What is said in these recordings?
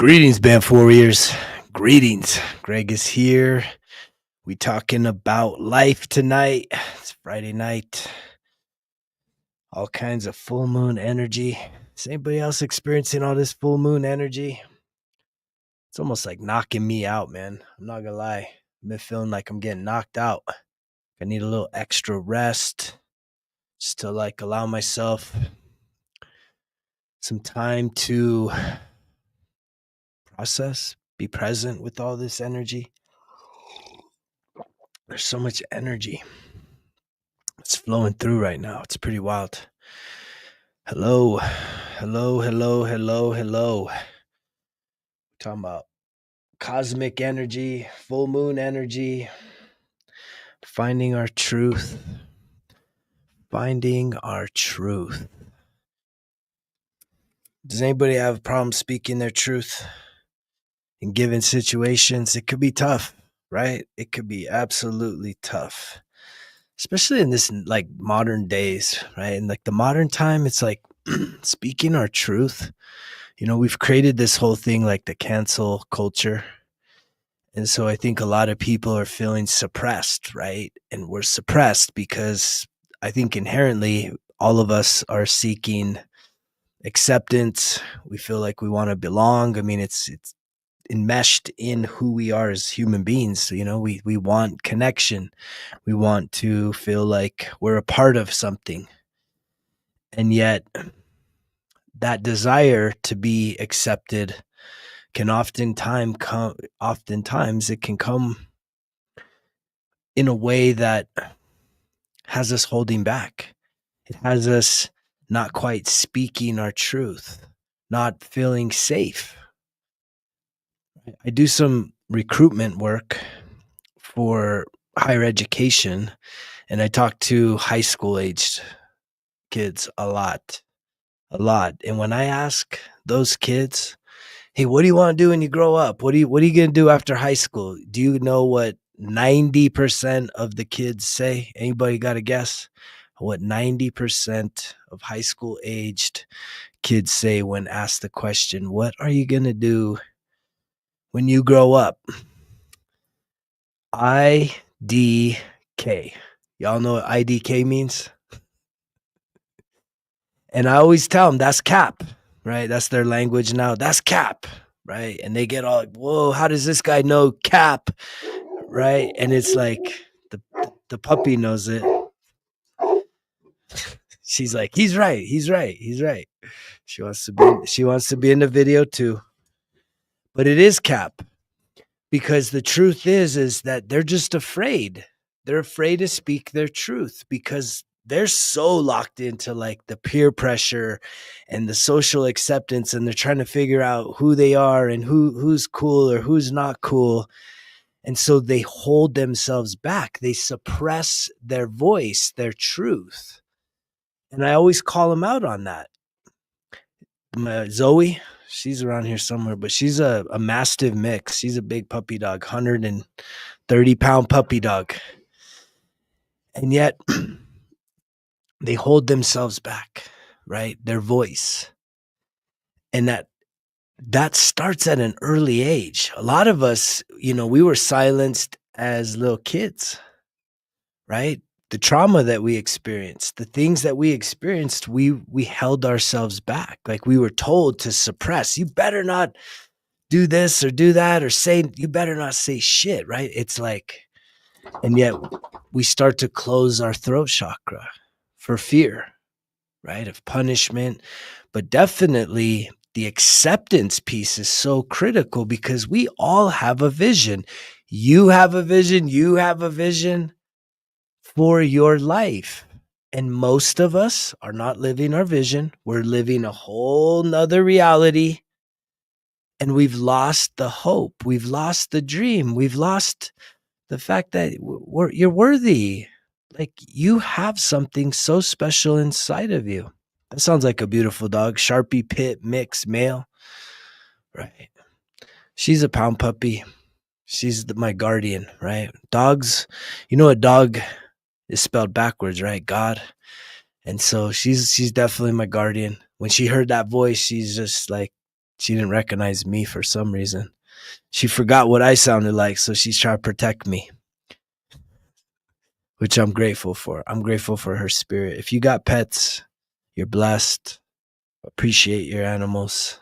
Greetings, Banff Warriors. Greetings. Greg is here. We talking about life tonight. It's Friday night. All kinds of full moon energy. Is anybody else experiencing all this full moon energy? It's almost like knocking me out, man. I'm not gonna lie. I've been feeling like I'm getting knocked out. I need a little extra rest just to allow myself some time to process, be present with all this energy. There's so much energy. It's flowing through right now. It's pretty wild. Hello. We're talking about cosmic energy, full moon energy, finding our truth. Does anybody have a problem speaking their truth in given situations? It could be tough, right? It could be absolutely tough. Especially in this modern days, right? In the modern time, it's like speaking our truth. We've created this whole thing like the cancel culture. And so I think a lot of people are feeling suppressed, right? And we're suppressed because I think inherently all of us are seeking acceptance. We feel like we want to belong. I mean, it's enmeshed in who we are as human beings. We want connection. We want to feel like we're a part of something. And yet that desire to be accepted can oftentimes it can come in a way that has us holding back. It has us not quite speaking our truth, not feeling safe. I do some recruitment work for higher education, and I talk to high school aged kids a lot. And when I ask those kids, hey, what do you want to do when you grow up? What are you going to do after high school? Do you know what 90% of the kids say? Anybody got a guess? What 90% of high school aged kids say when asked the question, what are you going to do when you grow up? IDK. Y'all know what IDK means? And I always tell them that's cap, right? That's their language now. That's cap, right? And they get all like, whoa, how does this guy know cap, right? And it's like the puppy knows it. She's like, he's right. She wants to be in the video too. But it is cap, because the truth is that they're just afraid. They're afraid to speak their truth because they're so locked into the peer pressure and the social acceptance, and they're trying to figure out who they are and who's cool or who's not cool. And so they hold themselves back. They suppress their voice, their truth. And I always call them out on that. Zoe, she's around here somewhere, but she's a mastiff mix. She's a big puppy dog, 130-pound puppy dog. And yet they hold themselves back, right? Their voice. And that starts at an early age. A lot of us, we were silenced as little kids, right? The trauma that we experienced, the things that we experienced, we held ourselves back. Like we were told to suppress. You better not do this or do that, or you better not say shit, right? It's like, and yet we start to close our throat chakra for fear, right? Of punishment. But definitely the acceptance piece is so critical because we all have a vision. You have a vision for your life. And most of us are not living our vision. We're living a whole nother reality. And we've lost the hope. We've lost the dream. We've lost the fact that you're worthy. Like you have something so special inside of you. That sounds like a beautiful dog. Sharpie pit mix male. Right. She's a pound puppy. She's my guardian, right? Dogs, a dog is spelled backwards, right? God. And so she's definitely my guardian. When she heard that voice, she's just like, She didn't recognize me for some reason. She forgot what I sounded like, so she's trying to protect me, which I'm grateful for. I'm grateful for her spirit. If you got pets, you're blessed. Appreciate your animals.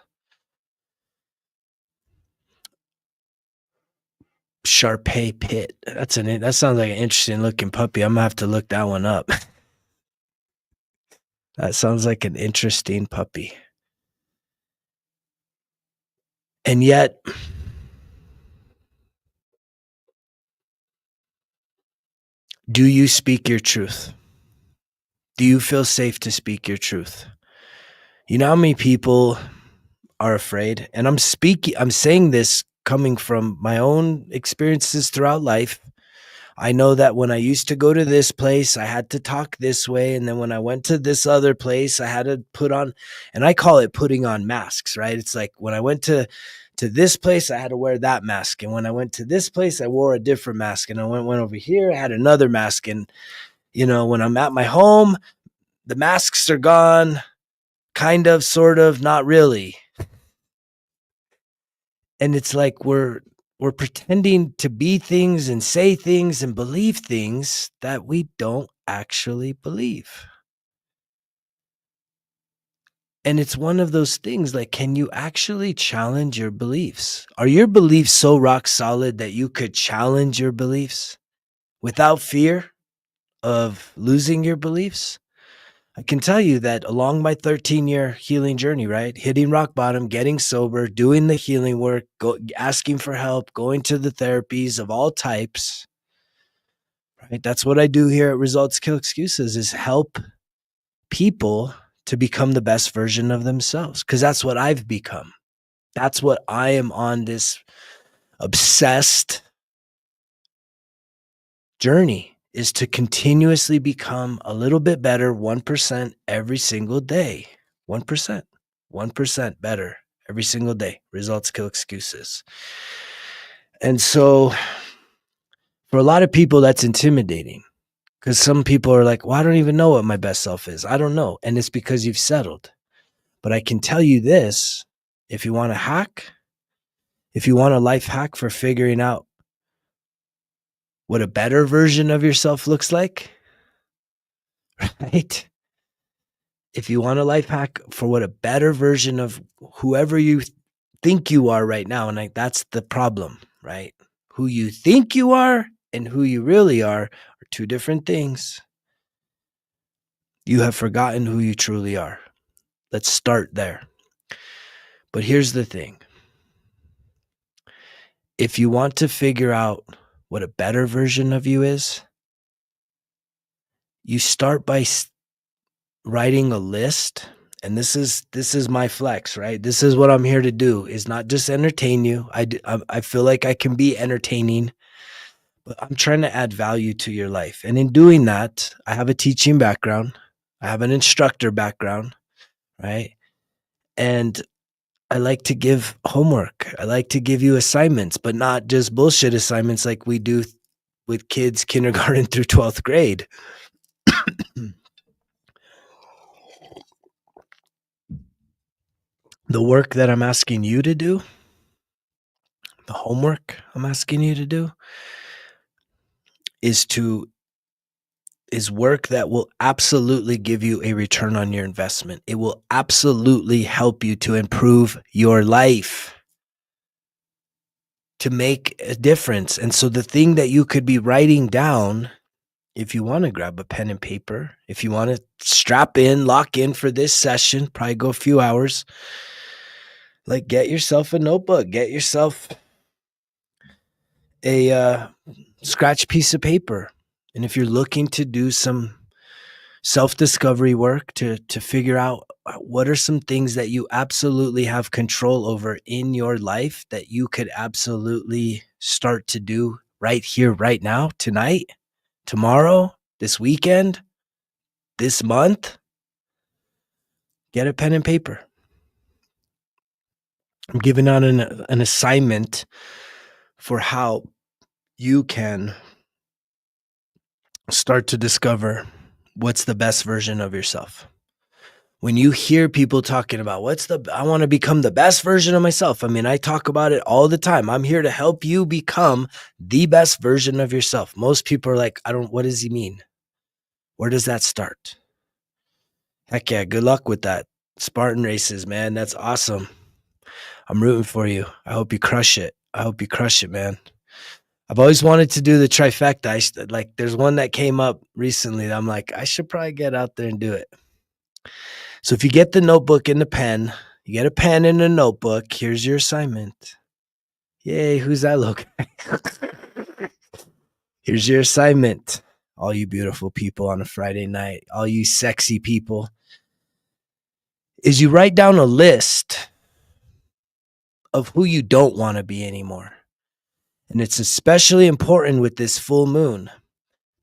Sharpei Pit. That sounds like an interesting looking puppy. I'm gonna have to look that one up. That sounds like an interesting puppy. And yet, do you speak your truth? Do you feel safe to speak your truth? You know how many people are afraid? And I'm saying this coming from my own experiences throughout life. I know that when I used to go to this place, I had to talk this way. And then when I went to this other place, I had to put on, and I call it putting on masks, right? It's like when I went to this place, I had to wear that mask. And when I went to this place, I wore a different mask. And I went over here, I had another mask. And, when I'm at my home, the masks are gone, kind of, sort of, not really. And it's like we're pretending to be things and say things and believe things that we don't actually believe. And it's one of those things, like, can you actually challenge your beliefs? Are your beliefs so rock solid that you could challenge your beliefs without fear of losing your beliefs? I can tell you that along my 13-year healing journey, right? Hitting rock bottom, getting sober, doing the healing work, asking for help, going to the therapies of all types, right? That's what I do here at Results Kill Excuses, is help people to become the best version of themselves, because that's what I've become. That's what I am on this obsessed journey, is to continuously become a little bit better, 1% every single day. 1% better every single day. Results kill excuses. And so for a lot of people, that's intimidating, because some people are like, well, I don't even know what my best self is. I don't know. And it's because you've settled. But I can tell you this, if you want a hack, if you want a life hack for figuring out what a better version of yourself looks like, right? If you want a life hack for what a better version of whoever you think you are right now, and that's the problem, right? Who you think you are and who you really are two different things. You have forgotten who you truly are. Let's start there. But here's the thing. If you want to figure out what a better version of you is, you start by writing a list. And this is my flex, right? This is what I'm here to do, is not just entertain you. I feel like I can be entertaining, but I'm trying to add value to your life. And in doing that, I have a teaching background. I have an instructor background, right? And I like to give homework. I like to give you assignments, but not just bullshit assignments like we do with kids kindergarten through 12th grade. The work that I'm asking you to do, the homework I'm asking you to do, is work that will absolutely give you a return on your investment. It will absolutely help you to improve your life, to make a difference. And so the thing that you could be writing down, if you want to grab a pen and paper, if you want to strap in, lock in for this session, probably go a few hours, like, get yourself a notebook, get yourself a scratch piece of paper. And if you're looking to do some self-discovery work to figure out what are some things that you absolutely have control over in your life that you could absolutely start to do right here, right now, tonight, tomorrow, this weekend, this month, get a pen and paper. I'm giving out an assignment for how you can start to discover what's the best version of yourself. When you hear people talking about I want to become the best version of myself. I mean, I talk about it all the time. I'm here to help you become the best version of yourself. Most people are like, what does he mean? Where does that start? Heck yeah, good luck with that. Spartan races, man. That's awesome. I'm rooting for you. I hope you crush it. I hope you crush it, man. I've always wanted to do the trifecta. There's one that came up recently that I'm like, I should probably get out there and do it. So if you get the notebook and the pen, you get a pen and a notebook, here's your assignment. Yay, who's that look? Here's your assignment. All you beautiful people on a Friday night, all you sexy people, is you write down a list of who you don't want to be anymore. And it's especially important with this full moon.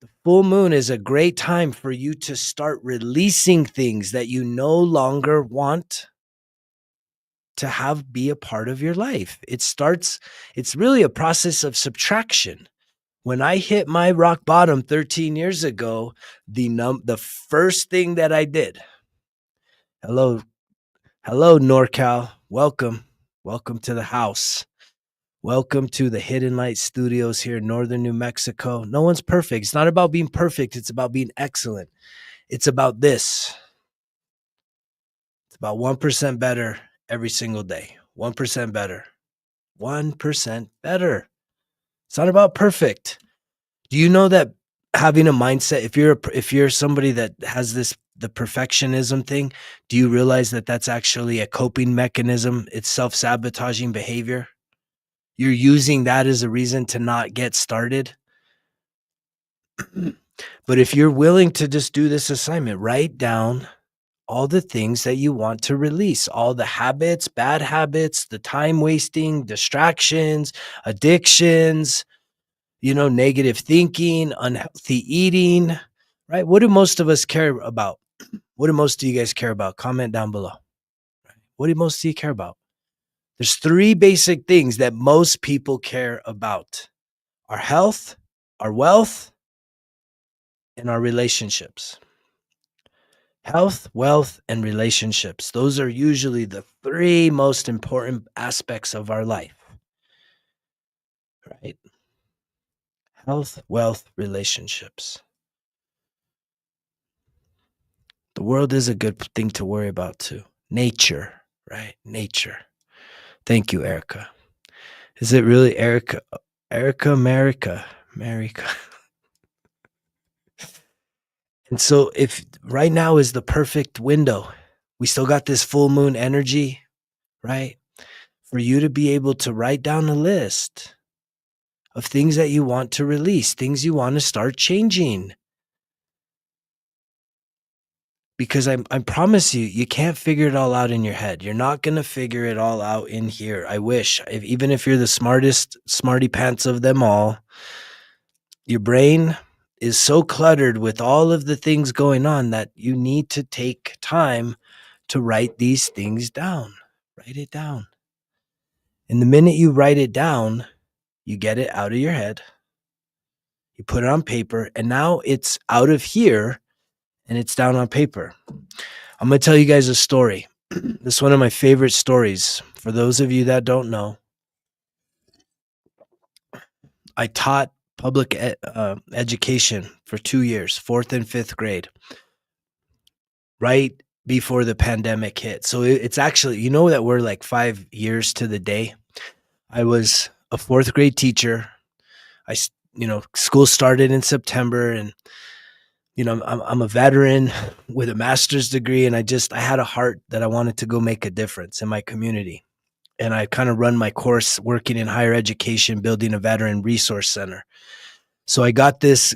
The full moon is a great time for you to start releasing things that you no longer want to have be a part of your life. It's really a process of subtraction. When I hit my rock bottom 13 years ago, the first thing that I did, hello, NorCal, welcome to the house. Welcome to the Hidden Light Studios here in northern New Mexico. No one's perfect. It's not about being perfect. It's about being excellent. It's about this. It's about 1% better every single day. 1% better. 1% better. It's not about perfect. Do you know that having a mindset, if you're somebody that has the perfectionism thing, do you realize that that's actually a coping mechanism? It's self-sabotaging behavior. You're using that as a reason to not get started. But if you're willing to just do this assignment, write down all the things that you want to release, all the habits, bad habits, the time wasting, distractions, addictions, negative thinking, unhealthy eating, right? What do most of us care about? What do most of you guys care about? Comment down below. What do most of you care about? There's 3 basic things that most people care about: our health, our wealth, and our relationships. Health, wealth, and relationships. Those are usually the 3 most important aspects of our life, right? Health, wealth, relationships. The world is a good thing to worry about too. Nature, right? Nature. Thank you, Erica. Is it really Erica? America. And so if right now is the perfect window, we still got this full moon energy, right? For you to be able to write down a list of things that you want to release, things you want to start changing. Because I promise you, you can't figure it all out in your head. You're not going to figure it all out in here. I wish, even if you're the smartest smarty pants of them all, your brain is so cluttered with all of the things going on that you need to take time to write these things down. Write it down. And the minute you write it down, you get it out of your head. You put it on paper, and now it's out of here and it's down on paper. I'm going to tell you guys a story. This is one of my favorite stories. For those of you that don't know, I taught public education for 2 years, 4th and 5th grade, right before the pandemic hit. So it's actually, that we're like 5 years to the day. I was a 4th grade teacher. School started in September, and I'm a veteran with a master's degree, and I had a heart that I wanted to go make a difference in my community. And I kind of run my course working in higher education, building a veteran resource center. So I got this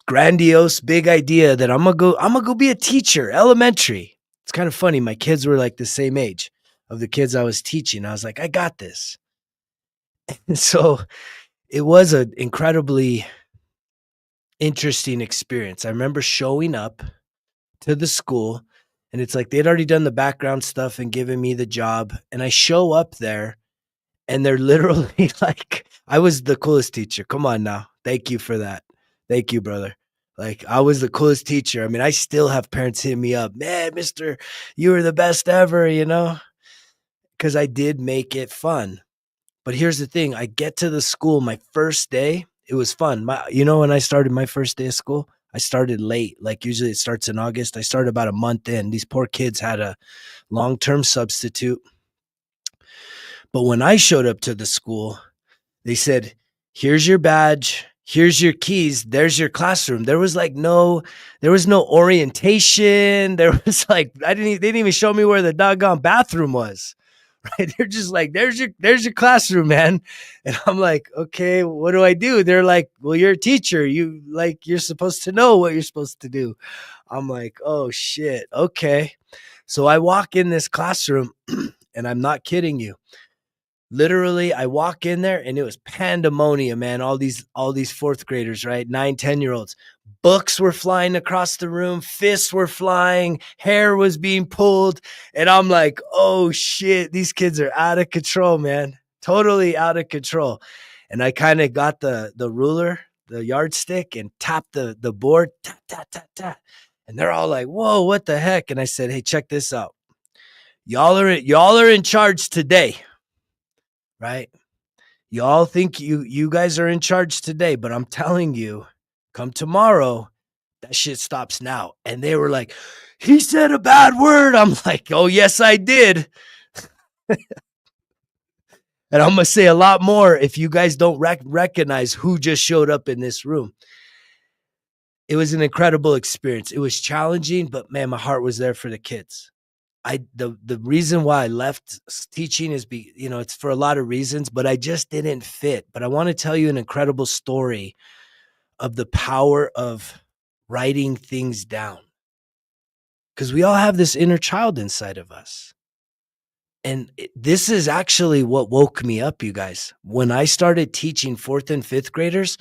grandiose big idea that I'm gonna go be a teacher, elementary. It's kind of funny. My kids were like the same age of the kids I was teaching. I was like, I got this. And so it was an incredibly interesting experience. I remember showing up to the school, and it's like they'd already done the background stuff and given me the job. And I show up there, and they're literally like, I was the coolest teacher. Come on now. Thank you for that. Thank you, brother. Like, I was the coolest teacher. I mean, I still have parents hitting me up, "Man, mister, you were the best ever," because I did make it fun. But here's the thing, I get to the school my first day, it was fun. When I started my first day of school, I started late. Like, usually it starts in August. I started about a month in. These poor kids had a long-term substitute. But when I showed up to the school, they said, "Here's your badge. Here's your keys. There's your classroom." There was no orientation. There was like, they didn't even show me where the doggone bathroom was. Right? They're just like, there's your classroom, man. And I'm like, okay, what do I do? They're like, well, you're a teacher. You're supposed to know what you're supposed to do. I'm like, oh shit. Okay. So I walk in this classroom and I'm not kidding you. Literally, I walk in there and it was pandemonium, man. All these fourth graders, right? 9, 10-year-olds. Books were flying across the room, fists were flying, hair was being pulled. And I'm like, oh shit, these kids are out of control, man. Totally out of control. And I kind of got the ruler, the yardstick, and tapped the board, tap, tap, tap, tap. And they're all like, whoa, what the heck? And I said, hey, check this out. Y'all are in charge today, right? Y'all think you guys are in charge today, but I'm telling you, come tomorrow, that shit stops now. And they were like, he said a bad word. I'm like, oh yes, I did. And I'm gonna say a lot more if you guys don't recognize who just showed up in this room. It was an incredible experience. It was challenging, but man, my heart was there for the kids. The reason why I left teaching is it's for a lot of reasons, but I just didn't fit. But I want to tell you an incredible story of the power of writing things down. Because we all have this inner child inside of us. And this is actually what woke me up, you guys. When I started teaching fourth and fifth graders,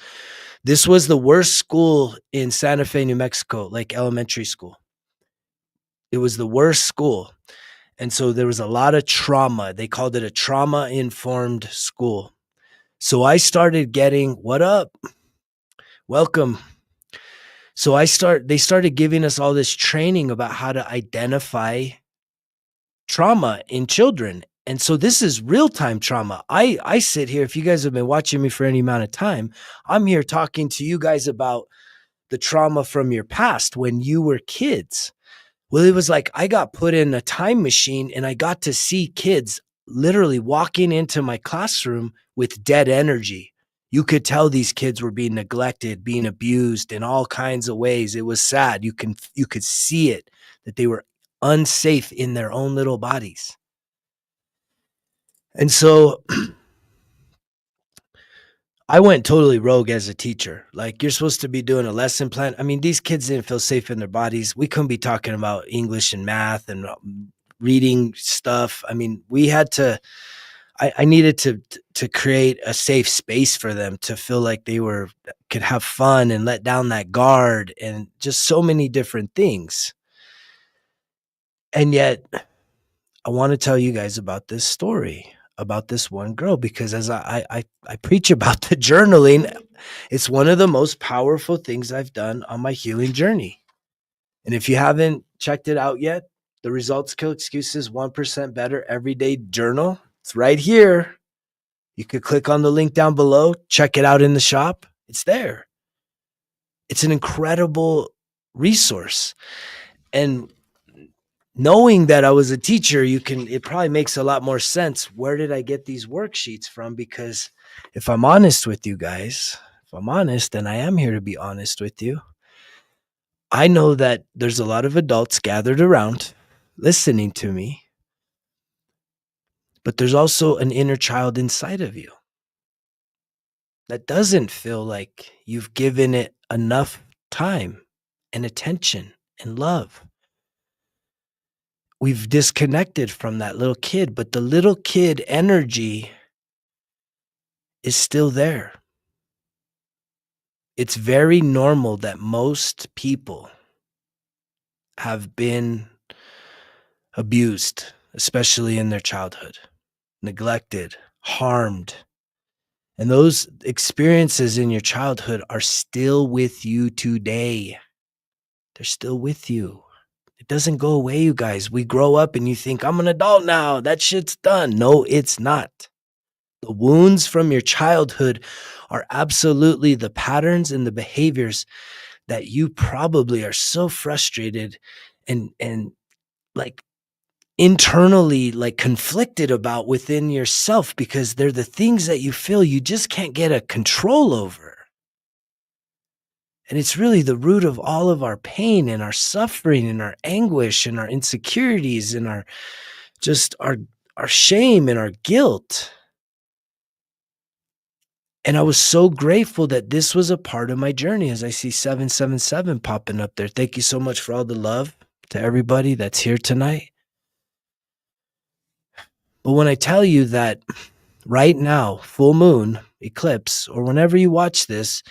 this was the worst school in Santa Fe, New Mexico, like elementary school. It was the worst school. And so there was a lot of trauma. They called it a trauma-informed school. So I started getting, what up? Welcome. So they started giving us all this training about how to identify trauma in children. And so this is real-time trauma. I sit here, if you guys have been watching me for any amount of time, I'm here talking to you guys about the trauma from your past when you were kids. Well, it was like I got put in a time machine and I got to see kids literally walking into my classroom with dead energy. You could tell these kids were being neglected, being abused in all kinds of ways. It was sad. You could see it, that they were unsafe in their own little bodies. And so I went totally rogue as a teacher. Like, you're supposed to be doing a lesson plan. I mean, these kids didn't feel safe in their bodies. We couldn't be talking about English and math and reading stuff. I mean, we had to, I needed to create a safe space for them to feel like could have fun and let down that guard and just so many different things. And yet I want to tell you guys about this story about this one girl, because as I preach about the journaling, it's one of the most powerful things I've done on my healing journey. And if you haven't checked it out yet, the Results Kill Excuses 1% Better Everyday Journal, it's right here. You could click on the link down below, check it out in the shop. It's there. It's an incredible resource. And knowing that I was a teacher, it probably makes a lot more sense. Where did I get these worksheets from? Because if I'm honest with you guys, and I am here to be honest with you, I know that there's a lot of adults gathered around listening to me, but there's also an inner child inside of you that doesn't feel like you've given it enough time and attention and love. We've disconnected from that little kid, but the little kid energy is still there. It's very normal that most people have been abused, especially in their childhood, neglected, harmed. And those experiences in your childhood are still with you today. They're still with you. It doesn't go away, you guys. We grow up and you think, I'm an adult now. That shit's done. No, it's not. The wounds from your childhood are absolutely the patterns and the behaviors that you probably are so frustrated and like internally like conflicted about within yourself, because they're the things that you feel you just can't get a control over. And it's really the root of all of our pain and our suffering and our anguish and our insecurities and our just our shame and our guilt. And I was so grateful that this was a part of my journey. As I see 777 popping up there. Thank you so much for all the love to everybody that's here tonight. But when I tell you that right now, full moon, eclipse, or whenever you watch this,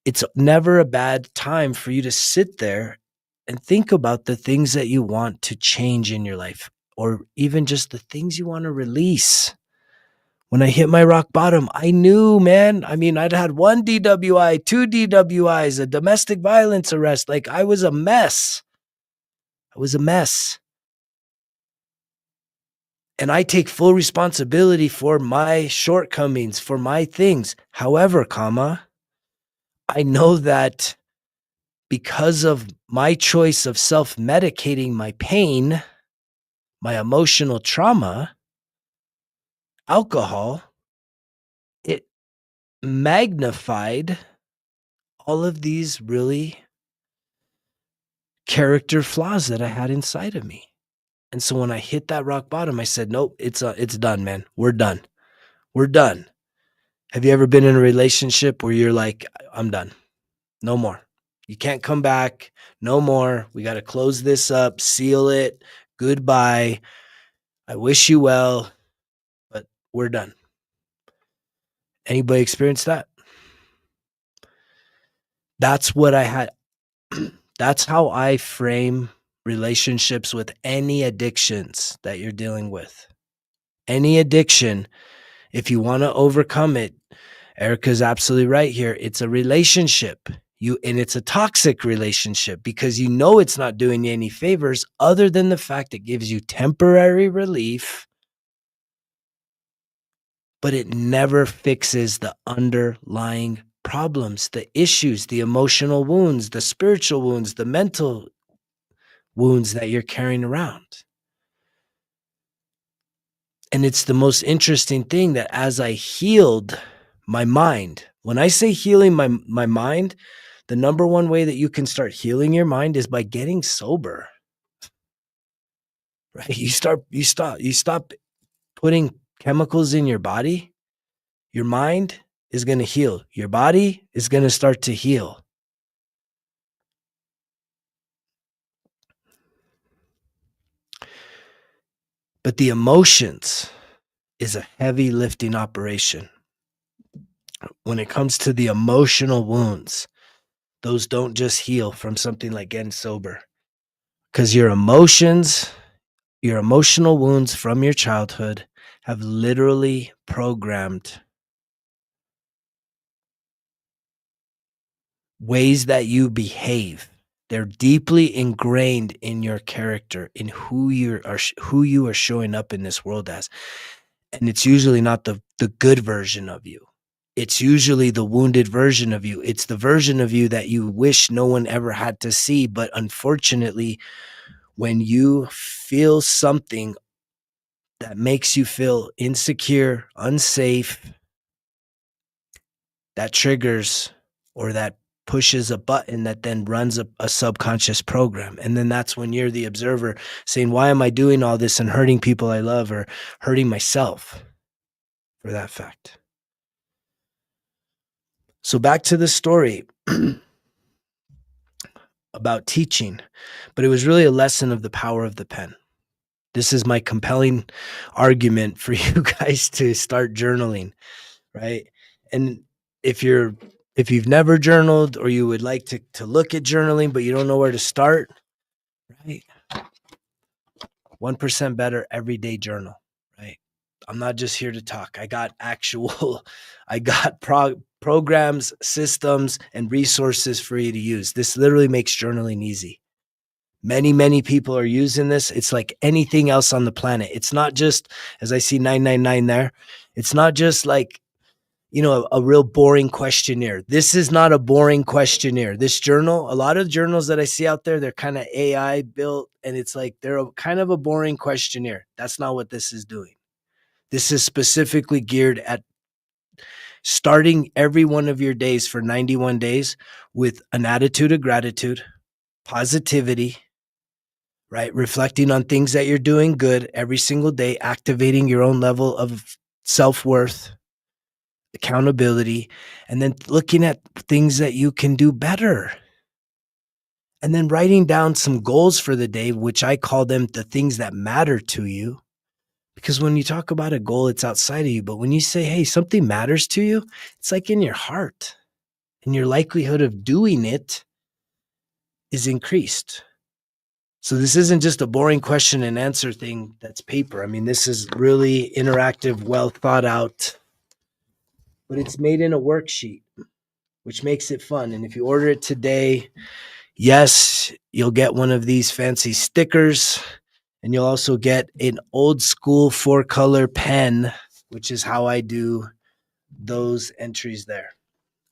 it's never a bad time for you to sit there and think about the things that you want to change in your life, or even just the things you want to release. When I hit my rock bottom, I knew, man. I mean, I'd had 1 DWI, 2 DWIs, a domestic violence arrest. Like, I was a mess. I was a mess. And I take full responsibility for my shortcomings, for my things. However, I know that because of my choice of self-medicating my pain, my emotional trauma, alcohol, it magnified all of these really character flaws that I had inside of me. And so when I hit that rock bottom, I said, nope, it's done, man. We're done. We're done. Have you ever been in a relationship where you're like, I'm done. No more. You can't come back. No more. We got to close this up, seal it. Goodbye. I wish you well, but we're done. Anybody experience that? That's what I had. That's how I frame relationships with any addictions that you're dealing with. Any addiction, if you want to overcome it, Erica's absolutely right here. It's a relationship. And it's a toxic relationship because you know it's not doing you any favors other than the fact it gives you temporary relief, but it never fixes the underlying problems, the issues, the emotional wounds, the spiritual wounds, the mental wounds that you're carrying around. And it's the most interesting thing that as I healed my mind, when I say healing my mind, the number one way that you can start healing your mind is by getting sober. Right? You stop putting chemicals in your body. Your mind is going to heal. Your body is going to start to heal. But the emotions is a heavy lifting operation. When it comes to the emotional wounds, those don't just heal from something like getting sober. Because your emotions, your emotional wounds from your childhood have literally programmed ways that you behave. They're deeply ingrained in your character, in who you are showing up in this world as. And it's usually not the good version of you. It's usually the wounded version of you. It's the version of you that you wish no one ever had to see. But unfortunately, when you feel something that makes you feel insecure, unsafe, that triggers or that pushes a button that then runs a subconscious program. And then that's when you're the observer saying, why am I doing all this and hurting people I love or hurting myself for that fact? So back to the story about teaching, but it was really a lesson of the power of the pen. This is my compelling argument for you guys to start journaling, right? And if you've never journaled or you would like to look at journaling, but you don't know where to start, right? 1% better everyday journal, right? I'm not just here to talk. I got actual, I got programs, systems, and resources for you to use. This literally makes journaling easy. Many people are using this. It's like anything else on the planet. It's not just, as I see 999 there, it's not just like, a real boring questionnaire. This is not a boring questionnaire. This journal, a lot of journals that I see out there, they're kind of AI built, and it's like they're kind of a boring questionnaire. That's not what this is doing. This is specifically geared at starting every one of your days for 91 days with an attitude of gratitude, positivity, right? Reflecting on things that you're doing good every single day, activating your own level of self-worth, accountability, and then looking at things that you can do better. And then writing down some goals for the day, which I call them the things that matter to you. Because when you talk about a goal, it's outside of you. But when you say, hey, something matters to you, it's like in your heart. And your likelihood of doing it is increased. So this isn't just a boring question and answer thing that's paper. I mean, this is really interactive, well thought out, but it's made in a worksheet, which makes it fun. And if you order it today, yes, you'll get one of these fancy stickers, and you'll also get an old school 4-color pen, which is how I do those entries there.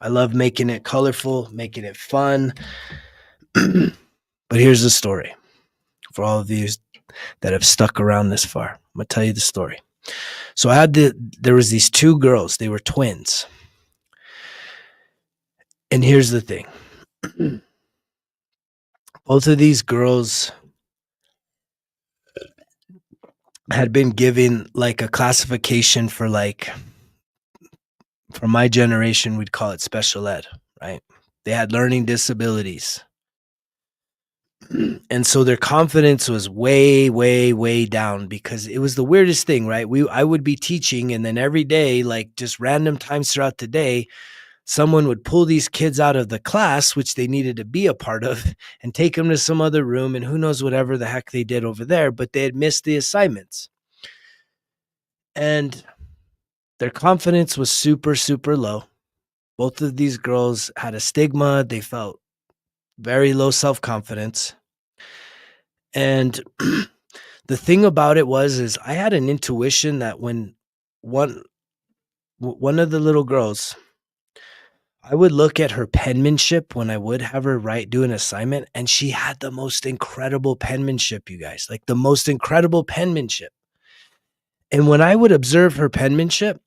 I love making it colorful, making it fun. But here's the story for all of you that have stuck around this far. I'm going to tell you the story. So there was these two girls. They were twins. And here's the thing. Both of these girls had been given like a classification for my generation, we'd call it special ed, right? They had learning disabilities. And so their confidence was way down, because it was the weirdest thing, right? I would be teaching, and then every day, like just random times throughout the day, someone would pull these kids out of the class, which they needed to be a part of, and take them to some other room, and who knows whatever the heck they did over there, but they had missed the assignments. And their confidence was super low. Both of these girls had a stigma. They felt very low self-confidence. And the thing about it is I had an intuition that when one of the little girls, I would look at her penmanship when I would have her do an assignment, and she had the most incredible penmanship, you guys, like the most incredible penmanship. And when I would observe her penmanship,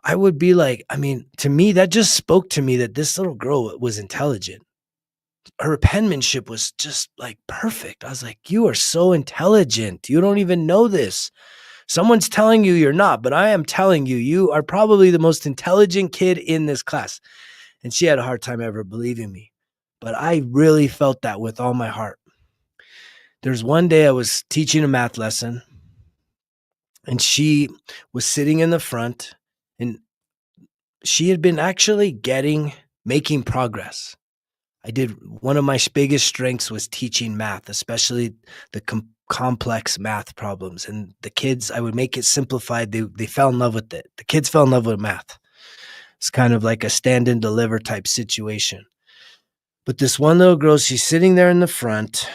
I would be like, I mean, to me, that just spoke to me that this little girl was intelligent. Her penmanship was just like perfect. I was like, you are so intelligent. You don't even know this. Someone's telling you you're not, but I am telling you, you are probably the most intelligent kid in this class. And she had a hard time ever believing me. But I really felt that with all my heart. There's one day I was teaching a math lesson, and she was sitting in the front, and she had been actually making progress. One of my biggest strengths was teaching math, especially the complex math problems. And the kids, I would make it simplified. They fell in love with it. The kids fell in love with math. It's kind of like a stand and deliver type situation. But this one little girl, she's sitting there in the front,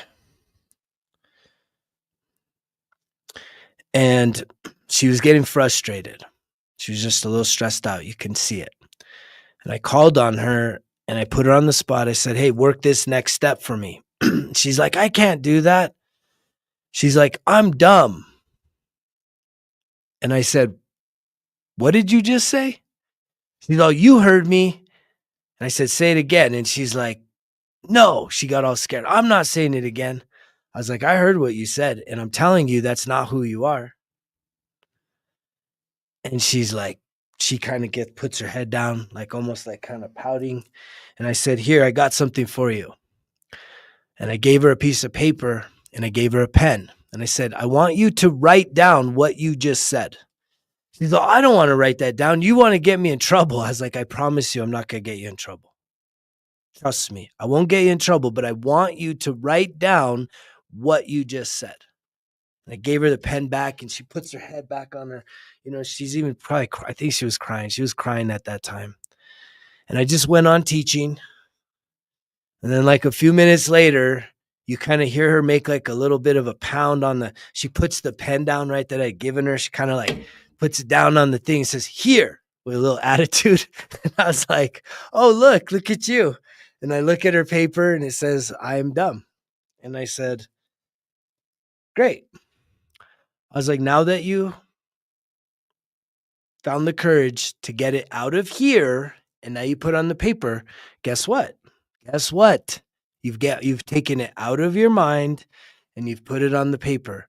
and she was getting frustrated. She was just a little stressed out. You can see it. And I called on her, and I put her on the spot. I said, hey, work this next step for me. She's like, I can't do that. She's like, I'm dumb. And I said, what did you just say? She's like, you heard me. And I said, say it again. And she's like, no. She got all scared. I'm not saying it again. I was like, I heard what you said, and I'm telling you that's not who you are. And she's like, she kind of puts her head down, like almost like kind of pouting. And I said, here, I got something for you. And I gave her a piece of paper, and I gave her a pen. And I said, I want you to write down what you just said. She's like, I don't want to write that down. You want to get me in trouble. I was like, I promise you, I'm not going to get you in trouble. Trust me, I won't get you in trouble, but I want you to write down what you just said. I gave her the pen back, and she puts her head back on her. She's even probably, I think she was crying. She was crying at that time. And I just went on teaching. And then like a few minutes later, you kind of hear her make like a little bit of a pound she puts the pen down, right, that I'd given her. She kind of like puts it down on the thing and says, "Here," with a little attitude. And I was like, "Oh, look at you." And I look at her paper and it says, "I am dumb." And I said, "Great." I was like, "Now that you found the courage to get it out of here, and now you put on the paper, guess what? Guess what? You've taken it out of your mind and you've put it on the paper.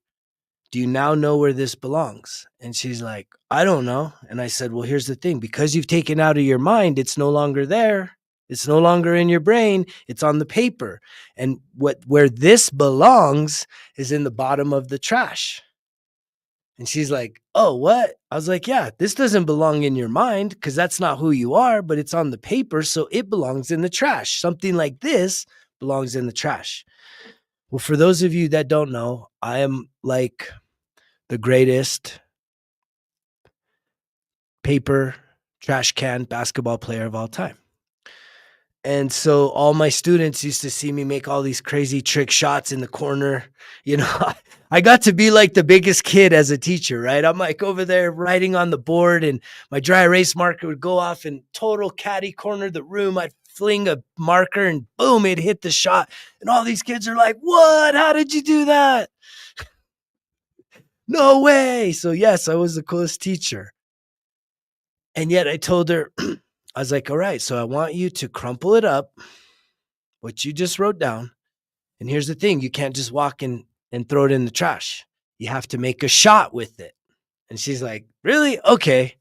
Do you now know where this belongs?" And she's like, "I don't know." And I said, "Well, here's the thing. Because you've taken it out of your mind, it's no longer there. It's no longer in your brain. It's on the paper. And where this belongs is in the bottom of the trash." And she's like, "Oh, what?" I was like, "Yeah, this doesn't belong in your mind because that's not who you are, but it's on the paper, so it belongs in the trash. Something like this belongs in the trash." Well, for those of you that don't know, I am like the greatest paper trash can basketball player of all time. And so all my students used to see me make all these crazy trick shots in the corner. I got to be like the biggest kid as a teacher, right? I'm like over there writing on the board, and my dry erase marker would go off and total catty corner the room. I'd fling a marker and boom, it hit the shot. And all these kids are like, "What? How did you do that?" No way. So yes, I was the coolest teacher. And yet I told her, I was like, "All right, so I want you to crumple it up, what you just wrote down. And here's the thing, you can't just walk in and throw it in the trash. You have to make a shot with it." And she's like, "Really? Okay."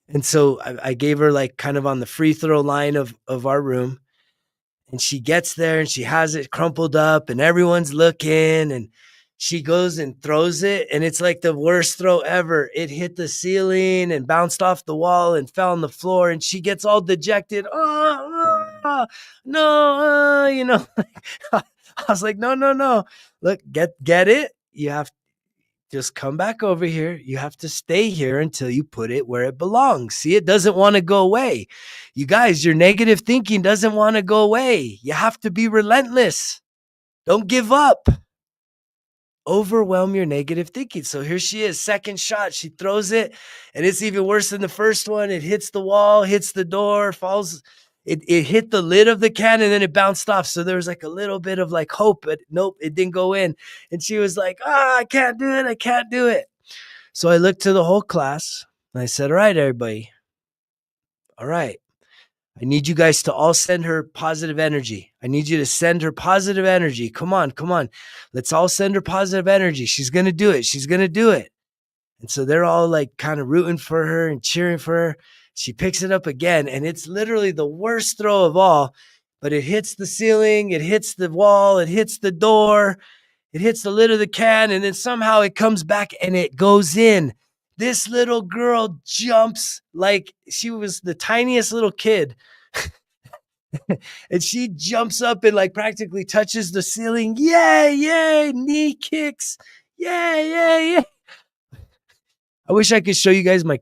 And so I gave her like kind of on the free throw line of our room. And she gets there and she has it crumpled up and everyone's looking, and she goes and throws it, and it's like the worst throw ever. It hit the ceiling and bounced off the wall and fell on the floor, and she gets all dejected. "Oh, no, I was like, "No, no, no. Look, get it. You have to just come back over here. You have to stay here until you put it where it belongs. See, it doesn't want to go away. You guys, your negative thinking doesn't want to go away. You have to be relentless. Don't give up. Overwhelm your negative thinking." So here she is, second shot. She throws it, and it's even worse than the first one. It hits the wall, hits the door, falls. It hit the lid of the can, and then it bounced off. So there was like a little bit of like hope, but nope, it didn't go in. And she was like, "I can't do it. I can't do it." So I looked to the whole class and I said, "All right, everybody. All right. I need you guys to all send her positive energy. I need you to send her positive energy. Come on, come on. Let's all send her positive energy. She's going to do it. She's going to do it." And so they're all like kind of rooting for her and cheering for her. She picks it up again, and it's literally the worst throw of all, but it hits the ceiling, it hits the wall, it hits the door, it hits the lid of the can, and then somehow it comes back and it goes in. This little girl jumps like she was the tiniest little kid. And she jumps up and like practically touches the ceiling. Yay, yay, knee kicks. Yay, yay, yay. I wish I could show you guys my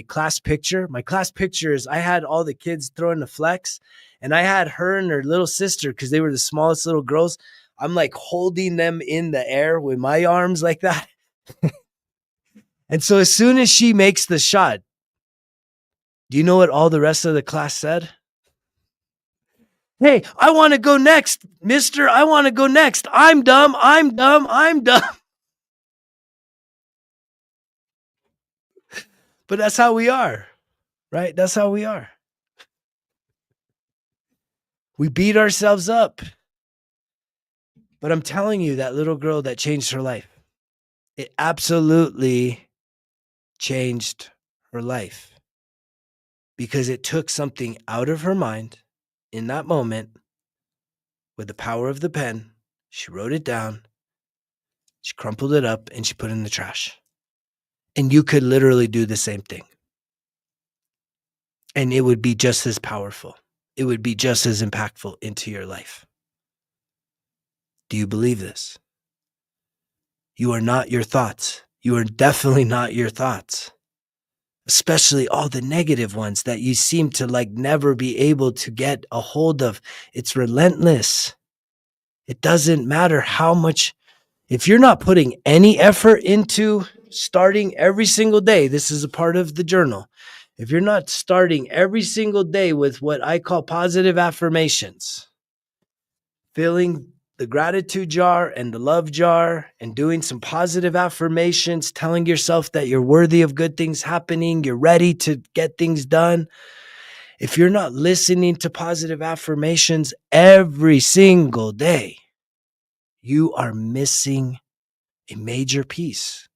class picture. My class picture is I had all the kids throwing the flex, and I had her and her little sister because they were the smallest little girls. I'm like holding them in the air with my arms like that. And so as soon as she makes the shot, do you know what all the rest of the class said? "Hey, I want to go next, mister. I want to go next. I'm dumb. I'm dumb. I'm dumb." But that's how we are, right? That's how we are. We beat ourselves up. But I'm telling you, that little girl, that changed her life. It absolutely changed her life because it took something out of her mind in that moment with the power of the pen. She wrote it down, she crumpled it up, and she put it in the trash. And you could literally do the same thing. And it would be just as powerful. It would be just as impactful into your life. Do you believe this? You are not your thoughts. You are definitely not your thoughts, especially all the negative ones that you seem to like never be able to get a hold of. It's relentless. It doesn't matter how much, if you're not putting any effort into starting every single day, this is a part of the journal. If you're not starting every single day with what I call positive affirmations, filling the gratitude jar and the love jar and doing some positive affirmations, telling yourself that you're worthy of good things happening, you're ready to get things done. If you're not listening to positive affirmations every single day, you are missing a major piece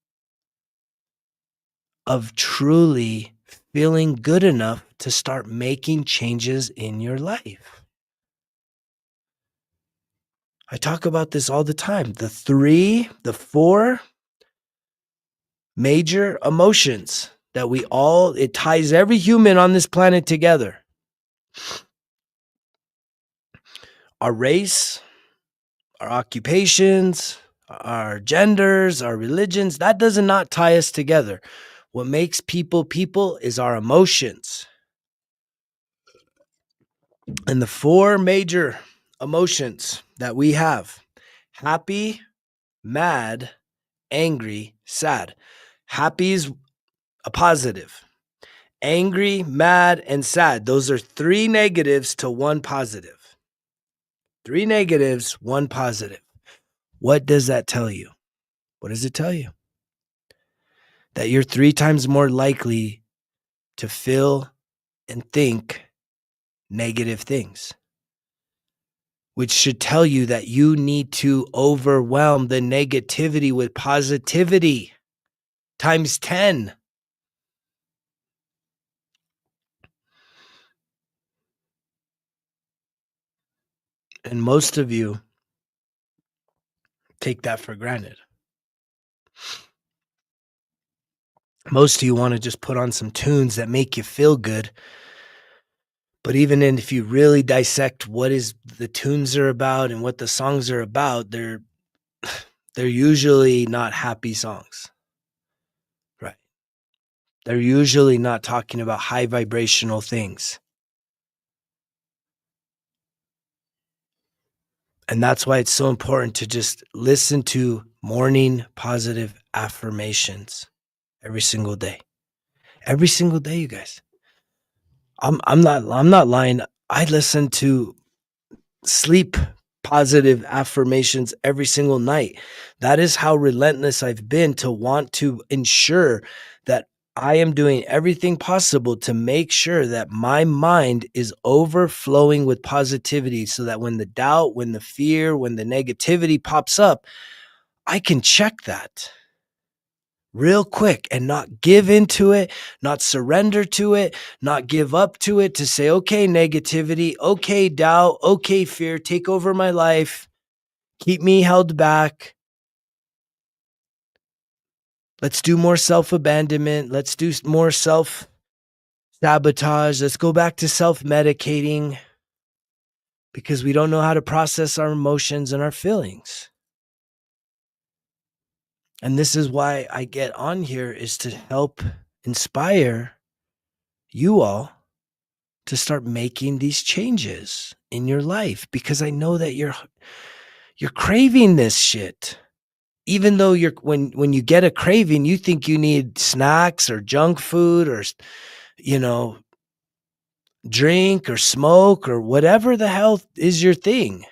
of truly feeling good enough to start making changes in your life. I talk about this all the time. The four major emotions that it ties every human on this planet together. Our race, our occupations, our genders, our religions, that does not tie us together. What makes people people is our emotions. And the four major emotions that we have: happy, mad, angry, sad. Happy is a positive. Angry, mad, and sad. Those are three negatives to one positive. Three negatives, one positive. What does that tell you? What does it tell you? That you're 3 times more likely to feel and think negative things, which should tell you that you need to overwhelm the negativity with positivity times 10. And most of you take that for granted. Most of you want to just put on some tunes that make you feel good. But even if you really dissect what is the tunes are about and what the songs are about, they're usually not happy songs. Right. They're usually not talking about high vibrational things. And that's why it's so important to just listen to morning positive affirmations every single day. Every single day, you guys. I'm not lying. I listen to sleep positive affirmations every single night. That is how relentless I've been to want to ensure that I am doing everything possible to make sure that my mind is overflowing with positivity so that when the doubt, when the fear, when the negativity pops up, I can check that real quick and not give into it, not surrender to it, not give up to it, to say, okay, negativity, okay, doubt, okay, fear, take over my life, keep me held back. Let's do more self-abandonment. Let's do more self-sabotage. Let's go back to self-medicating because we don't know how to process our emotions and our feelings. And this is why I get on here, is to help inspire you all to start making these changes in your life, because I know that you're craving this shit. Even though when you get a craving, you think you need snacks or junk food or, drink or smoke or whatever the hell is your thing.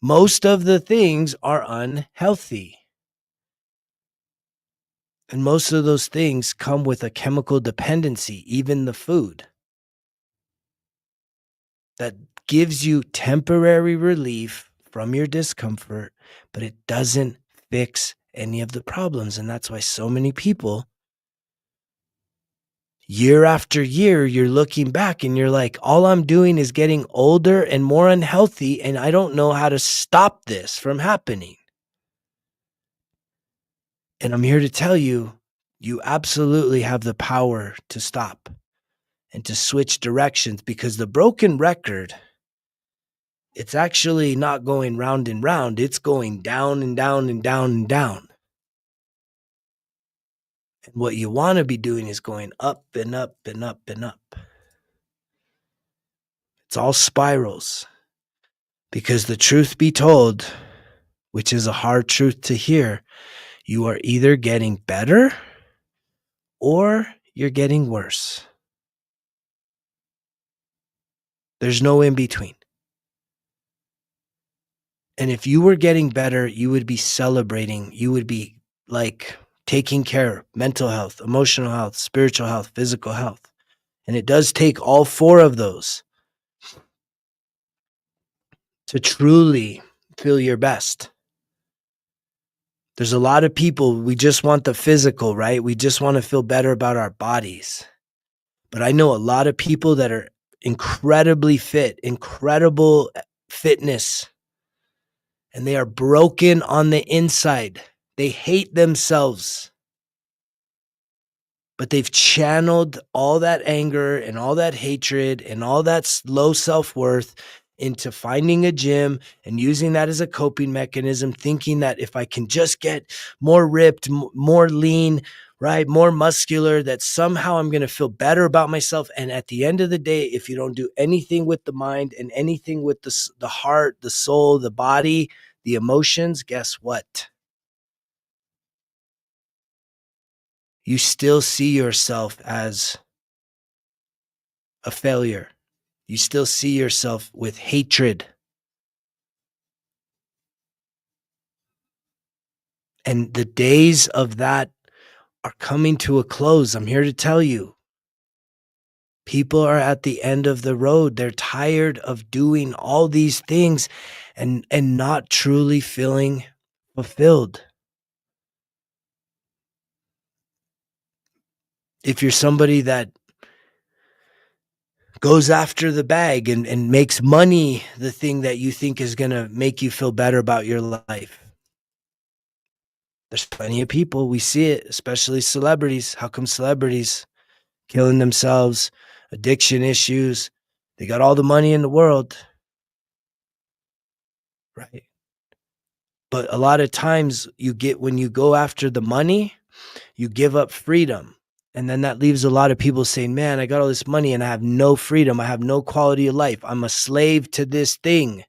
Most of the things are unhealthy. And most of those things come with a chemical dependency, even the food, that gives you temporary relief from your discomfort, but it doesn't fix any of the problems. And that's why so many people, year after year, you're looking back and you're like, all I'm doing is getting older and more unhealthy, and I don't know how to stop this from happening. And I'm here to tell you, you absolutely have the power to stop and to switch directions, because the broken record It's actually not going round and round. It's going down and down and down and down. And what you want to be doing is going up and up and up and up. It's all spirals. Because the truth be told, which is a hard truth to hear, you are either getting better or you're getting worse. There's no in between. And if you were getting better, you would be celebrating. You would be like taking care of mental health, emotional health, spiritual health, physical health. And it does take all four of those to truly feel your best. There's a lot of people, we just want the physical, right? We just want to feel better about our bodies. But I know a lot of people that are incredibly fit, incredible fitness, and they are broken on the inside. They hate themselves. But they've channeled all that anger and all that hatred and all that low self-worth into finding a gym and using that as a coping mechanism, thinking that if I can just get more ripped, more lean, right, more muscular, that somehow I'm going to feel better about myself. And at the end of the day, if you don't do anything with the mind and anything with the heart, the soul, the body, the emotions, guess what? You still see yourself as a failure. You still see yourself with hatred. And the days of that are coming to a close. I'm here to tell you. People are at the end of the road. They're tired of doing all these things and not truly feeling fulfilled. If you're somebody that goes after the bag and makes money the thing that you think is going to make you feel better about your life, there's plenty of people. We see it, especially celebrities. How come celebrities killing themselves, addiction issues? They got all the money in the world, right? But a lot of times when you go after the money, you give up freedom. And then that leaves a lot of people saying, man, I got all this money and I have no freedom. I have no quality of life. I'm a slave to this thing.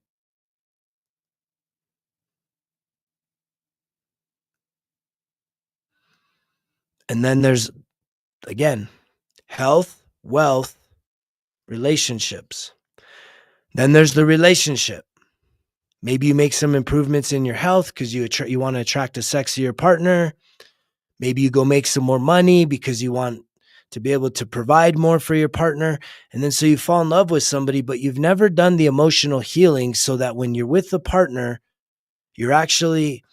And then there's, again, health, wealth, relationships. Then there's the relationship. Maybe you make some improvements in your health because you want to attract a sexier partner. Maybe you go make some more money because you want to be able to provide more for your partner. And then so you fall in love with somebody, but you've never done the emotional healing so that when you're with the partner, you're actually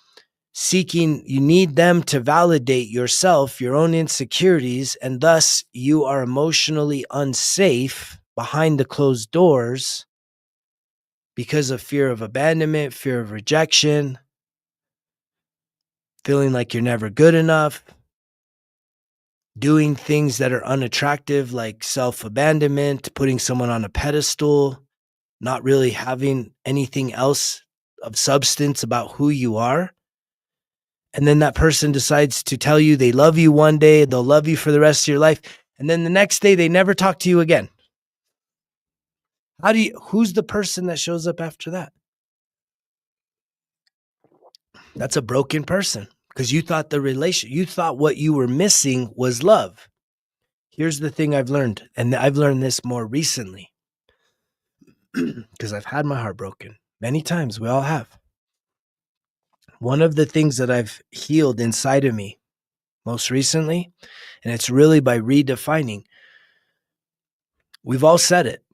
you need them to validate yourself, your own insecurities, and thus you are emotionally unsafe behind the closed doors because of fear of abandonment, fear of rejection, feeling like you're never good enough, doing things that are unattractive like self-abandonment, putting someone on a pedestal, not really having anything else of substance about who you are. And then that person decides to tell you they love you one day, they'll love you for the rest of your life, and then the next day they never talk to you again. Who's the person that shows up after that? That's a broken person because you thought you thought what you were missing was love. Here's the thing I've learned, and I've learned this more recently because I've had my heart broken many times. We all have. One of the things that I've healed inside of me most recently, and it's really by redefining, we've all said it,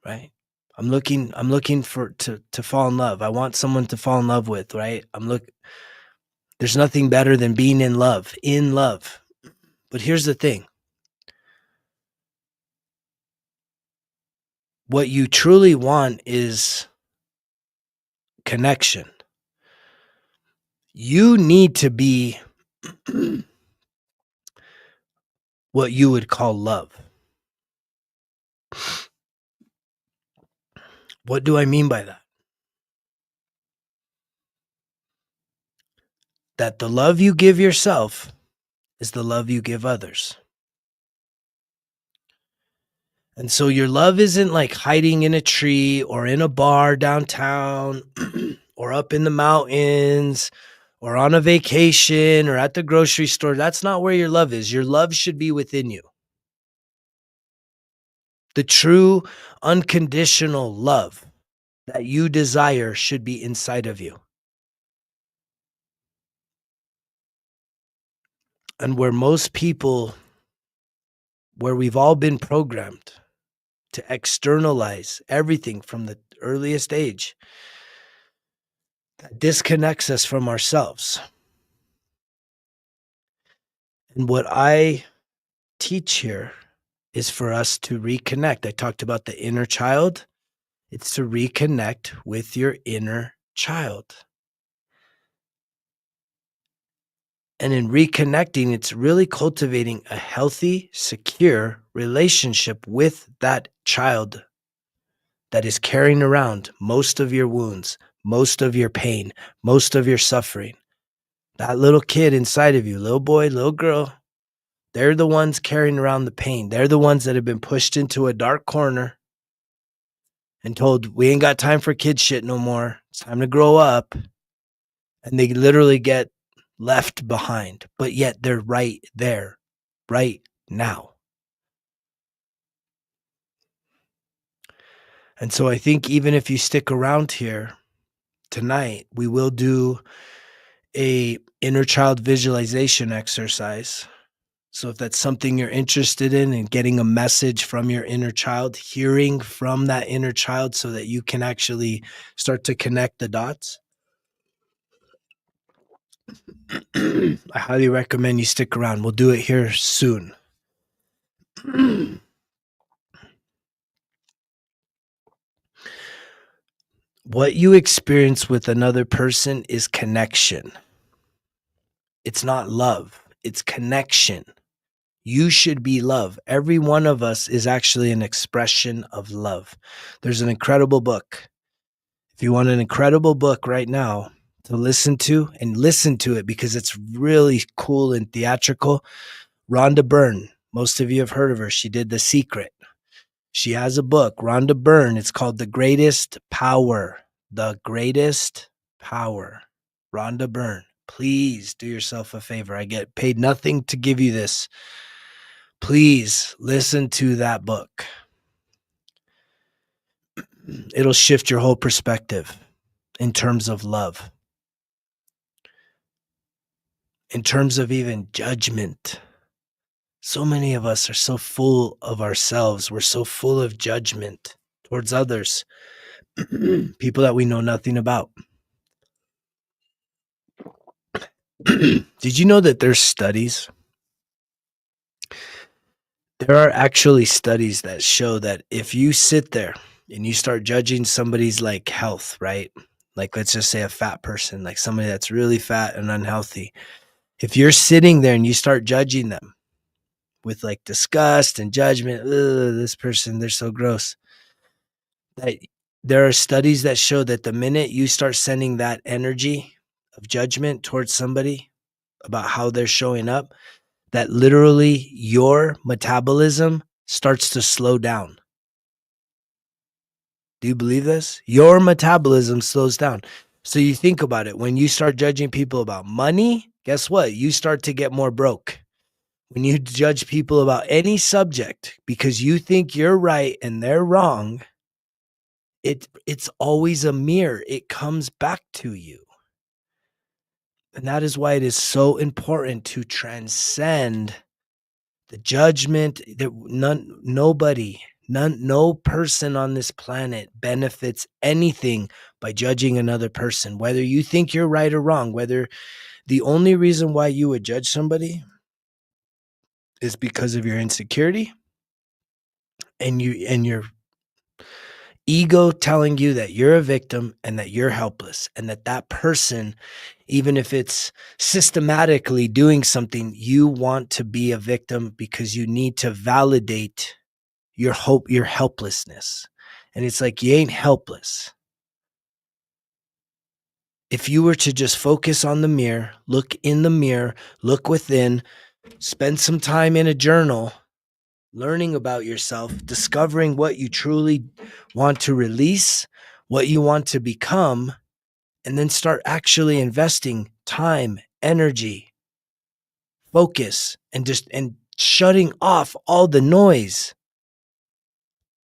right? I'm looking to fall in love. I want someone to fall in love with, right? There's nothing better than being in love. But here's the thing. What you truly want is connection. You need to be what you would call love. What do I mean by that? That the love you give yourself is the love you give others. And so your love isn't like hiding in a tree or in a bar downtown or up in the mountains or on a vacation or at the grocery store. That's not where your love is. Your love should be within you. The true unconditional love that you desire should be inside of you. And where we've all been programmed to externalize everything from the earliest age, that disconnects us from ourselves. And what I teach here is for us to reconnect. I talked about the inner child. It's to reconnect with your inner child. And in reconnecting, it's really cultivating a healthy, secure relationship with that child that is carrying around most of your wounds, most of your pain, most of your suffering. That little kid inside of you, little boy, little girl, they're the ones carrying around the pain. They're the ones that have been pushed into a dark corner and told, we ain't got time for kid shit no more. It's time to grow up. And they literally get left behind, but yet they're right there, right now. And so I think even if you stick around here tonight, we will do a inner child visualization exercise. So if that's something you're interested in and getting a message from your inner child, hearing from that inner child so that you can actually start to connect the dots, I highly recommend you stick around. We'll do it here soon. What you experience with another person is connection. It's not love, it's connection. You should be love. Every one of us is actually an expression of love. There's an incredible book. If you want an incredible book right now to listen to, and listen to it because it's really cool and theatrical, Rhonda Byrne. Most of you have heard of her. She did The Secret. She has a book, Rhonda Byrne. It's called The Greatest Power. The Greatest Power. Rhonda Byrne. Please do yourself a favor. I get paid nothing to give you this. Please listen to that book. It'll shift your whole perspective in terms of love, in terms of even judgment. So many of us are so full of ourselves. We're so full of judgment towards others, people that we know nothing about. Did you know that there's studies? There are actually studies that show that if you sit there and you start judging somebody's like health, right? Like let's just say a fat person, like somebody that's really fat and unhealthy. If you're sitting there and you start judging them with like disgust and judgment, this person, they're so gross. That there are studies that show that the minute you start sending that energy of judgment towards somebody about how they're showing up, that literally your metabolism starts to slow down. Do you believe this? Your metabolism slows down. So you think about it. When you start judging people about money, guess what? You start to get more broke. When you judge people about any subject because you think you're right and they're wrong, it's always a mirror. It comes back to you. And that is why it is so important to transcend the judgment that no person on this planet benefits anything by judging another person, whether you think you're right or wrong, whether the only reason why you would judge somebody is because of your insecurity and your ego telling you that you're a victim and that you're helpless and that person, even if it's systematically doing something, you want to be a victim because you need to validate your helplessness. And it's like, you ain't helpless. If you were to just focus on the mirror, look in the mirror, look within, spend some time in a journal, learning about yourself, discovering what you truly want to release, what you want to become, and then start actually investing time, energy, focus, and shutting off all the noise.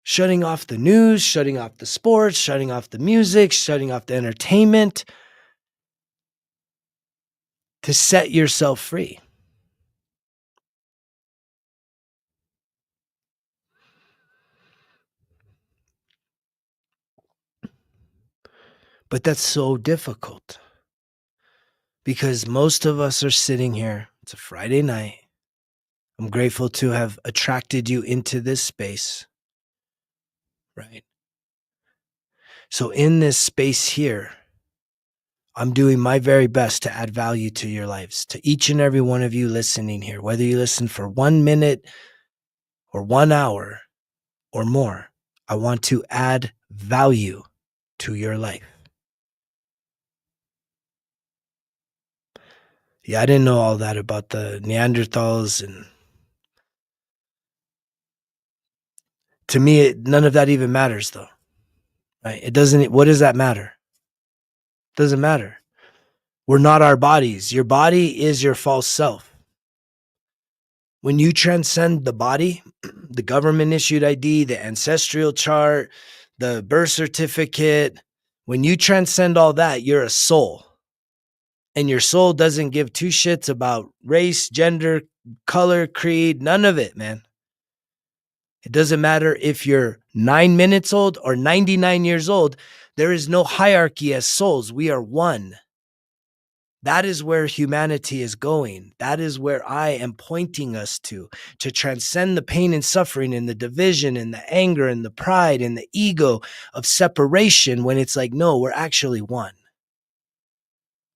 Shutting off the news, shutting off the sports, shutting off the music, shutting off the entertainment to set yourself free. But that's so difficult because most of us are sitting here. It's a Friday night. I'm grateful to have attracted you into this space, right? So in this space here, I'm doing my very best to add value to your lives, to each and every one of you listening here, whether you listen for 1 minute or 1 hour or more. I want to add value to your life. Yeah, I didn't know all that about the Neanderthals, and to me, none of that even matters, though. Right? It doesn't. What does that matter? It doesn't matter. We're not our bodies. Your body is your false self. When you transcend the body, the government issued ID, the ancestral chart, the birth certificate, when you transcend all that, you're a soul. And your soul doesn't give two shits about race, gender, color, creed, none of it, man. It doesn't matter if you're 9 minutes old or 99 years old. There is no hierarchy as souls. We are one. That is where humanity is going. That is where I am pointing us to transcend the pain and suffering and the division and the anger and the pride and the ego of separation, when it's like, no, we're actually one.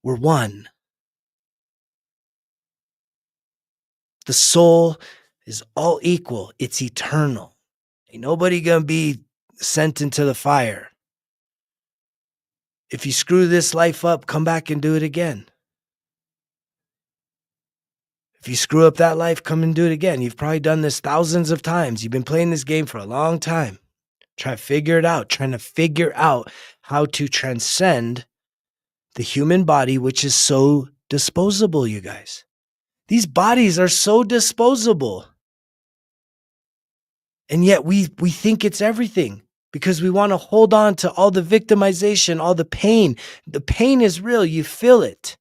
We're one. The soul is all equal. It's eternal. Ain't nobody gonna be sent into the fire. If you screw this life up, come back and do it again. If you screw up that life, come and do it again. You've probably done this thousands of times. You've been playing this game for a long time. Trying to figure it out, trying to figure out how to transcend the human body, which is so disposable, you guys. These bodies are so disposable. And yet we think it's everything because we want to hold on to all the victimization, all the pain. The pain is real. You feel it.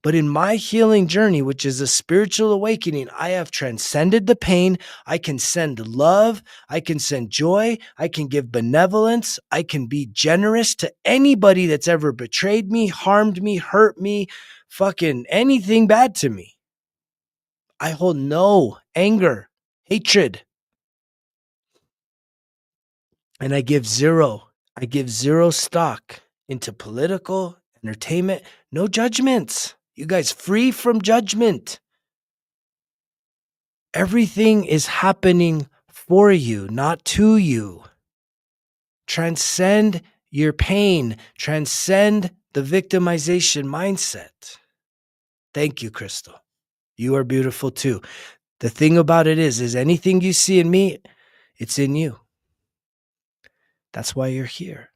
But in my healing journey, which is a spiritual awakening, I have transcended the pain. I can send love. I can send joy. I can give benevolence. I can be generous to anybody that's ever betrayed me, harmed me, hurt me, fucking anything bad to me. I hold no anger, hatred. And I give zero stock into political entertainment. No judgments. You guys, free from judgment. Everything is happening for you, not to you. Transcend your pain. Transcend the victimization mindset. Thank you, Crystal. You are beautiful too. The thing about it is anything you see in me, it's in you. That's why you're here.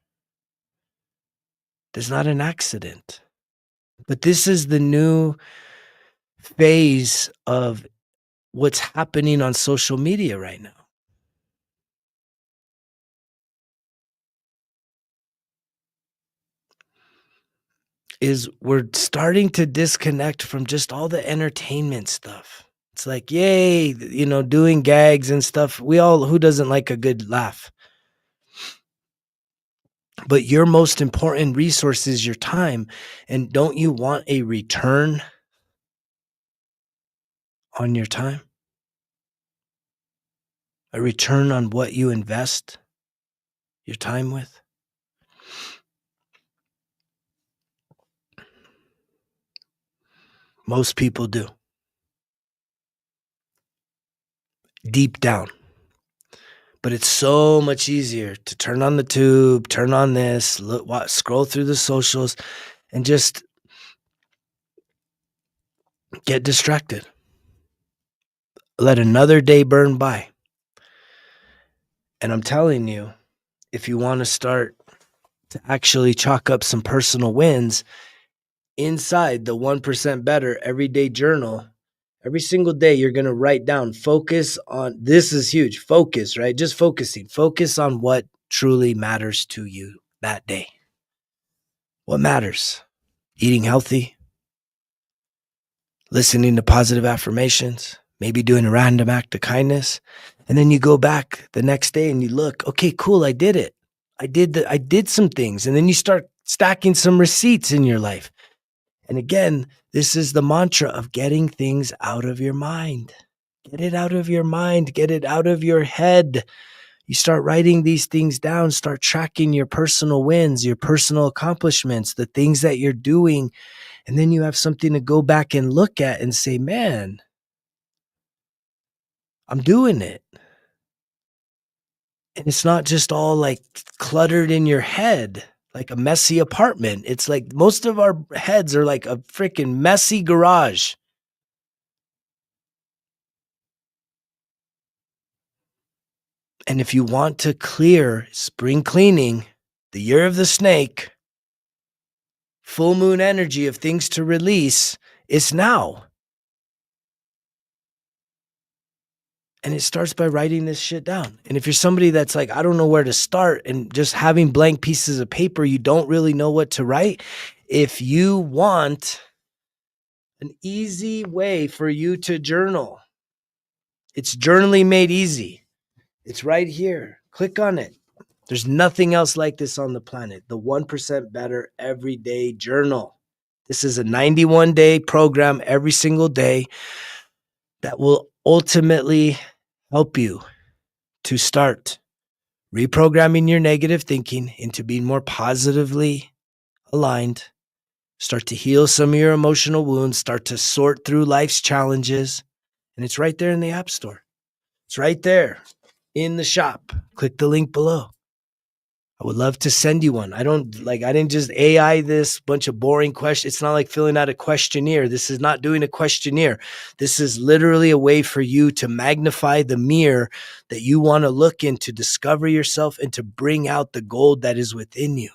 There's not an accident. But this is the new phase of what's happening on social media right now. Is we're starting to disconnect from just all the entertainment stuff. It's like, yay, doing gags and stuff. Who doesn't like a good laugh? But your most important resource is your time. And don't you want a return on your time? A return on what you invest your time with? Most people do. Deep down. But it's so much easier to turn on the tube, turn on this, scroll through the socials, and just get distracted. Let another day burn by. And I'm telling you, if you want to start to actually chalk up some personal wins inside the 1% Better Everyday Journal, every single day you're going to write down, focus on, this is huge, focus, right? Just focus on what truly matters to you that day. What matters? Eating healthy, listening to positive affirmations, maybe doing a random act of kindness. And then you go back the next day and you look, okay, cool, I did it. I did some things. And then you start stacking some receipts in your life. And again, this is the mantra of getting things out of your mind. Get it out of your mind. Get it out of your head. You start writing these things down, start tracking your personal wins, your personal accomplishments, the things that you're doing. And then you have something to go back and look at and say, man, I'm doing it. And it's not just all like cluttered in your head, like a messy apartment. It's like most of our heads are like a freaking messy garage. And if you want to clear spring cleaning, the year of the snake, full moon energy of things to release, it's now. And it starts by writing this shit down. And if you're somebody that's like, I don't know where to start, and just having blank pieces of paper, you don't really know what to write. If you want an easy way for you to journal, it's Journaling Made Easy. It's right here. Click on it. There's nothing else like this on the planet. The 1% Better Everyday Journal. This is a 91-day program every single day that will ultimately help you to start reprogramming your negative thinking into being more positively aligned, start to heal some of your emotional wounds, start to sort through life's challenges. And it's right there in the App Store. It's right there in the shop. Click the link below. I would love to send you one. I didn't just AI this bunch of boring questions. It's not like filling out a questionnaire. This is not doing a questionnaire. This is literally a way for you to magnify the mirror that you want to look in, to discover yourself and to bring out the gold that is within you,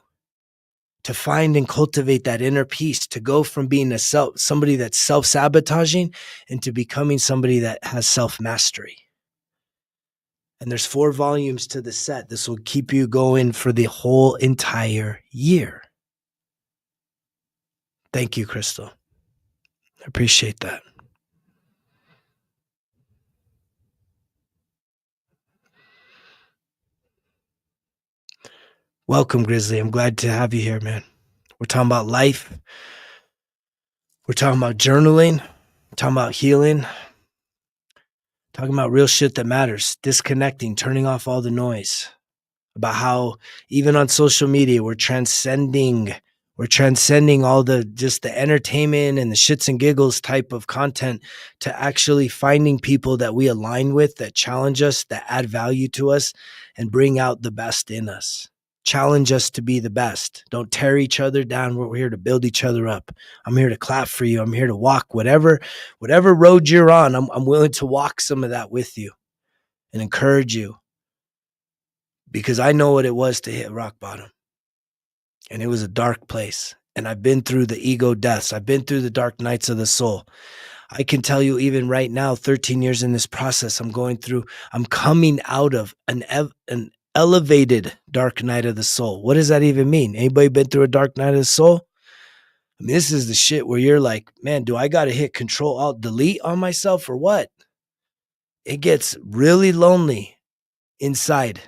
to find and cultivate that inner peace, to go from being somebody that's self-sabotaging into becoming somebody that has self-mastery. And there's 4 volumes to the set. This will keep you going for the whole entire year. Thank you, Crystal. I appreciate that. Welcome, Grizzly. I'm glad to have you here, man. We're talking about life. We're talking about journaling. We're talking about healing. Talking about real shit that matters. Disconnecting, turning off all the noise. About how even on social media, we're transcending all the entertainment and the shits and giggles type of content to actually finding people that we align with, that challenge us, that add value to us and bring out the best in us. Challenge us to be the best. Don't tear each other down. We're here to build each other up. I'm here to clap for you. I'm here to walk whatever road you're on. I'm willing to walk some of that with you and encourage you, because I know what it was to hit rock bottom. And it was a dark place. And I've been through the ego deaths. I've been through the dark nights of the soul. I can tell you, even right now, 13 years in this process, I'm coming out of an elevated dark night of the soul. What does that even mean? Anybody been through a dark night of the soul? I mean, this is the shit where you're like, man, do I got to hit Control Alt Delete on myself or what? It gets really lonely inside.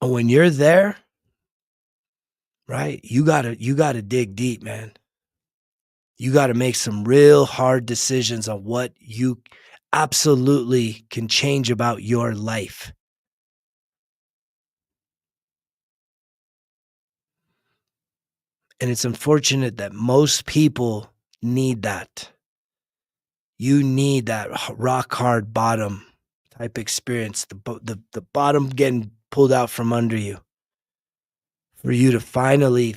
And when you're there, right, you gotta dig deep, man. You gotta make some real hard decisions on what you absolutely can change about your life. And it's unfortunate that most people need that. You need that rock hard bottom type experience, the bottom getting pulled out from under you, for you to finally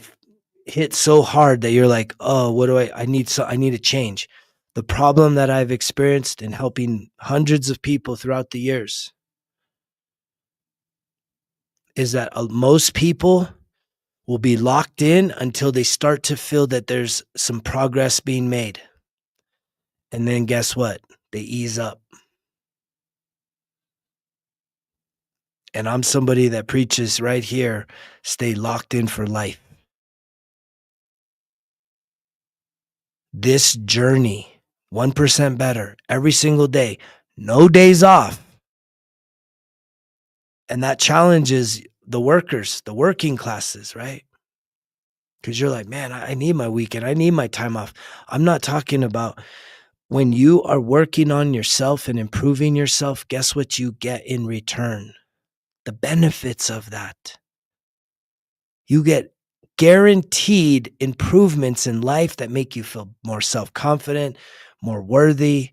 hit so hard that you're like, oh, what do I need? I need a change. The problem that I've experienced in helping hundreds of people throughout the years is that most people will be locked in until they start to feel that there's some progress being made. And then guess what? They ease up. And I'm somebody that preaches right here, stay locked in for life. This journey, 1% better every single day, no days off. And that challenges the workers, the working classes, right? Because you're like, man, I need my weekend. I need my time off. I'm not talking about when you are working on yourself and improving yourself, guess what you get in return? The benefits of that. You get guaranteed improvements in life that make you feel more self-confident, more worthy,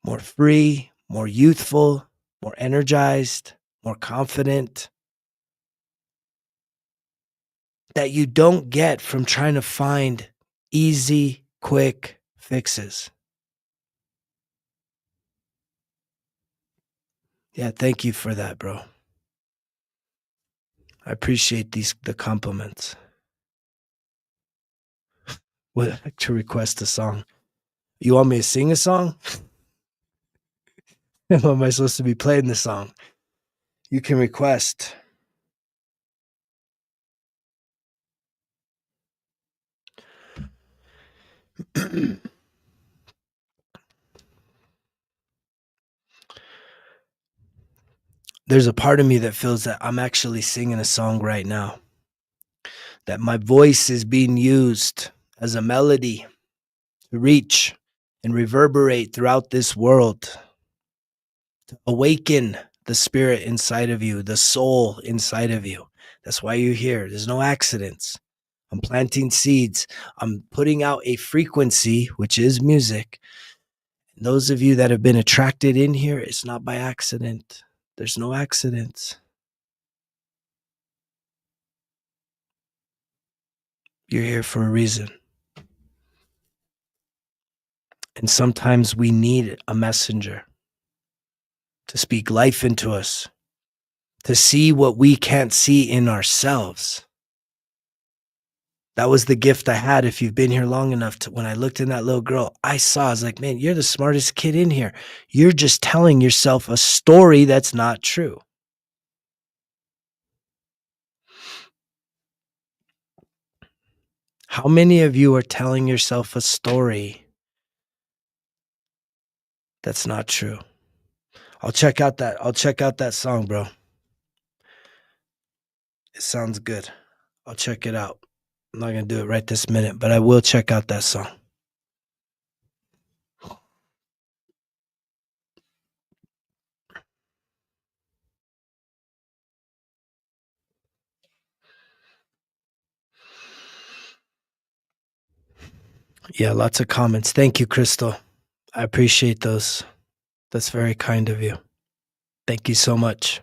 more free, more youthful, more energized, more confident, that you don't get from trying to find easy, quick fixes. Yeah, thank you for that, bro. I appreciate the compliments. What to request a song? You want me to sing a song? How am I supposed to be playing the song? You can request. There's a part of me that feels that I'm actually singing a song right now, that my voice is being used as a melody to reach and reverberate throughout this world, to awaken the spirit inside of you, the soul inside of you. That's why you're here. There's no accidents. I'm planting seeds. I'm putting out a frequency, which is music. And those of you that have been attracted in here, it's not by accident. There's no accidents. You're here for a reason. And sometimes we need a messenger to speak life into us, to see what we can't see in ourselves. That was the gift I had. If you've been here long enough, to when I looked in that little girl, I was like, man, you're the smartest kid in here. You're just telling yourself a story that's not true. How many of you are telling yourself a story that's not true? I'll check out that song, bro. It sounds good. I'll check it out. I'm not going to do it right this minute, but I will check out that song. Yeah, lots of comments. Thank you, Crystal. I appreciate those. That's very kind of you. Thank you so much.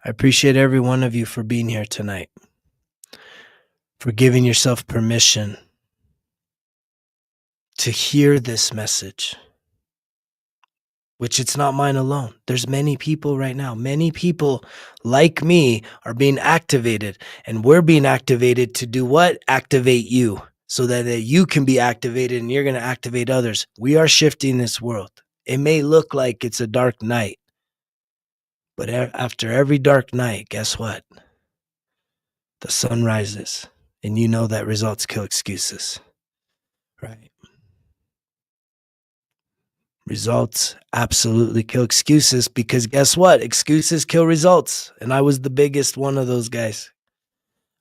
I appreciate every one of you for being here tonight, for giving yourself permission to hear this message, which it's not mine alone. There's many people right now. Many people like me are being activated, and we're being activated to do what? Activate you, so that you can be activated and you're going to activate others. We are shifting this world. It may look like it's a dark night, but after every dark night, guess what? The sun rises, and you know that results kill excuses, right? Results absolutely kill excuses, because guess what? Excuses kill results. And I was the biggest one of those guys.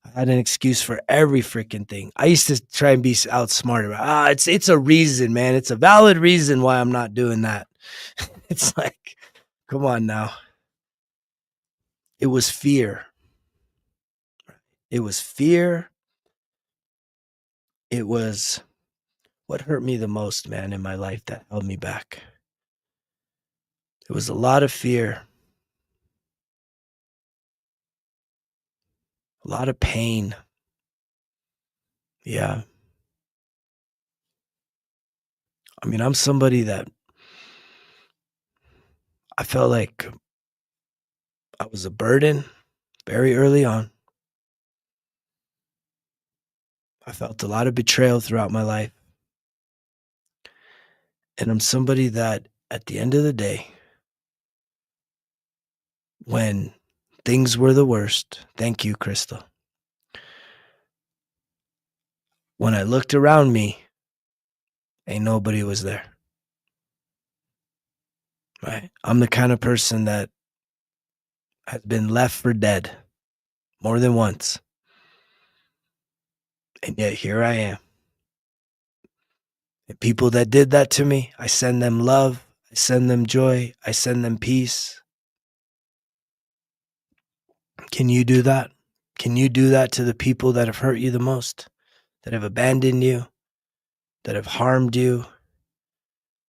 I had an excuse for every freaking thing. I used to try and be outsmarted. It's a reason, man. It's a valid reason why I'm not doing that. It's like, come on now. It was fear. It was fear. It was What hurt me the most, man, in my life that held me back? It was a lot of fear, a lot of pain. Yeah. I mean, I'm somebody that I felt like I was a burden very early on. I felt a lot of betrayal throughout my life. And I'm somebody that, at the end of the day, when things were the worst, thank you, Crystal. When I looked around me, ain't nobody was there. Right? I'm the kind of person that has been left for dead more than once. And yet here I am. And people that did that to me, I send them love, I send them joy, I send them peace. Can you do that? Can you do that to the people that have hurt you the most, that have abandoned you, that have harmed you?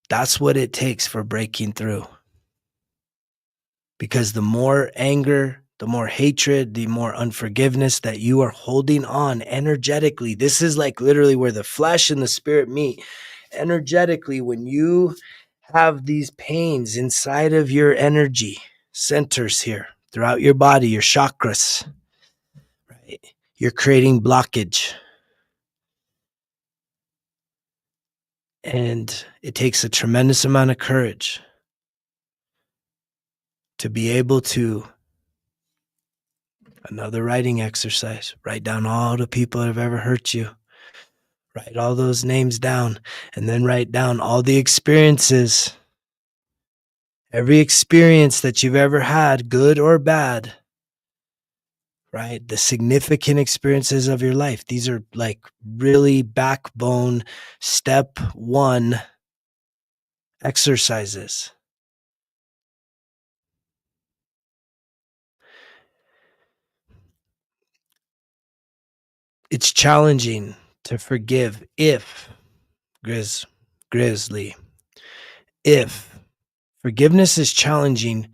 That's what it takes for breaking through. Because the more anger, the more hatred, the more unforgiveness that you are holding on energetically, this is like literally where the flesh and the spirit meet. Energetically, when you have these pains inside of your energy centers here throughout your body, your chakras, right? You're creating blockage. And it takes a tremendous amount of courage to be able to, another writing exercise, write down all the people that have ever hurt you. Write all those names down, and then write down all the experiences, every experience that you've ever had, good or bad, right? The significant experiences of your life. These are like really backbone step one exercises. It's challenging to forgive if, Grizzly, if forgiveness is challenging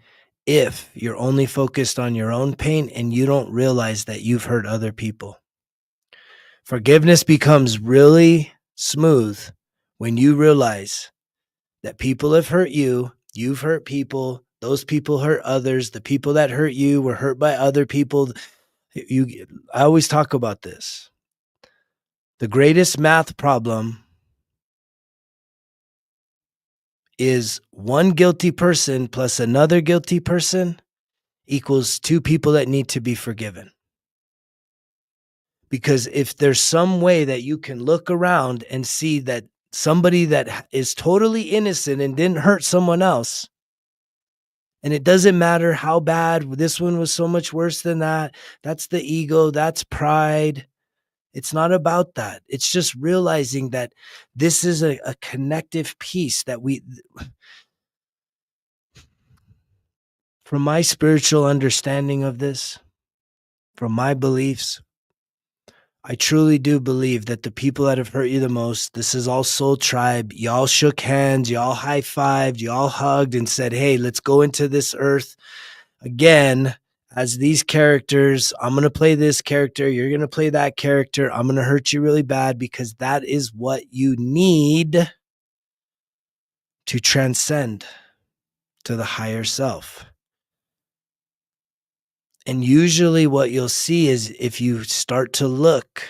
if you're only focused on your own pain and you don't realize that you've hurt other people. Forgiveness becomes really smooth when you realize that people have hurt you, you've hurt people, those people hurt others, the people that hurt you were hurt by other people. I always talk about this. The greatest math problem is one guilty person plus another guilty person equals two people that need to be forgiven. Because if there's some way that you can look around and see that somebody that is totally innocent and didn't hurt someone else, and it doesn't matter how bad, this one was so much worse than that, that's the ego, that's pride. It's not about that. It's just realizing that this is a connective piece that from my spiritual understanding of this, from my beliefs, I truly do believe that the people that have hurt you the most, this is all soul tribe. Y'all shook hands, y'all high-fived, y'all hugged and said, hey, let's go into this earth again as these characters. I'm going to play this character. You're going to play that character. I'm going to hurt you really bad because that is what you need to transcend to the higher self. And usually what you'll see is if you start to look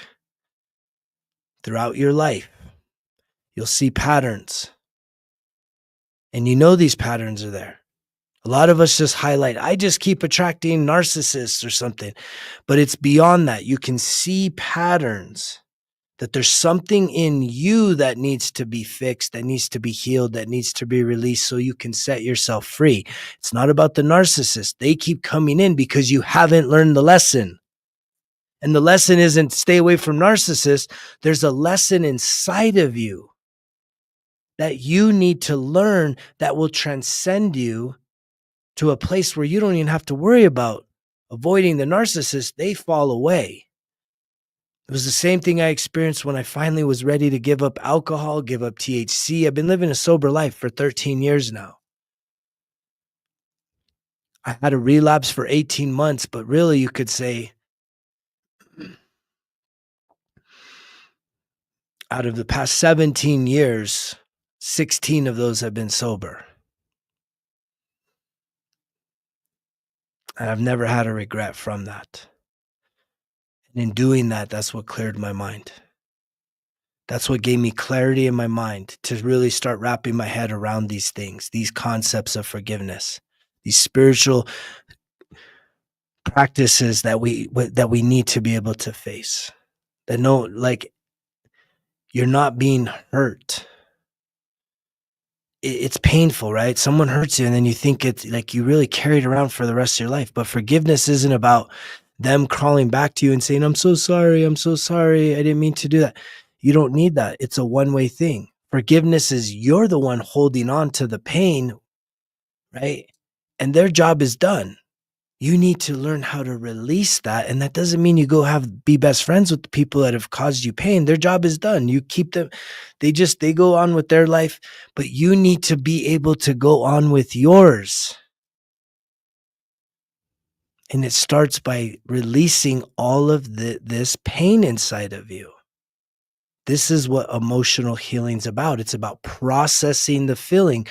throughout your life, you'll see patterns. And you know these patterns are there. A lot of us just highlight, I just keep attracting narcissists or something. But it's beyond that. You can see patterns, that there's something in you that needs to be fixed, that needs to be healed, that needs to be released so you can set yourself free. It's not about the narcissist. They keep coming in because you haven't learned the lesson. And the lesson isn't stay away from narcissists. There's a lesson inside of you that you need to learn that will transcend you to a place where you don't even have to worry about avoiding the narcissist. They fall away. It was the same thing I experienced when I finally was ready to give up alcohol, give up THC. I've been living a sober life for 13 years now. I had a relapse for 18 months, but really you could say out of the past 17 years, 16 of those have been sober. And I've never had a regret from that. And in doing that, that's what cleared my mind. That's what gave me clarity in my mind to really start wrapping my head around these things, these concepts of forgiveness, these spiritual practices that we need to be able to face. That like you're not being hurt. It's painful, right? Someone hurts you and then you think it's like you really carry it around for the rest of your life. But forgiveness isn't about them crawling back to you and saying, I'm so sorry, I didn't mean to do that. You don't need that. It's a one-way thing. Forgiveness is you're the one holding on to the pain, right? And their job is done. You need to learn how to release that. And that doesn't mean you go be best friends with the people that have caused you pain. Their job is done. You keep them, they go on with their life, but you need to be able to go on with yours. And it starts by releasing all of this pain inside of you. This is what emotional healing's about. It's about processing the feeling.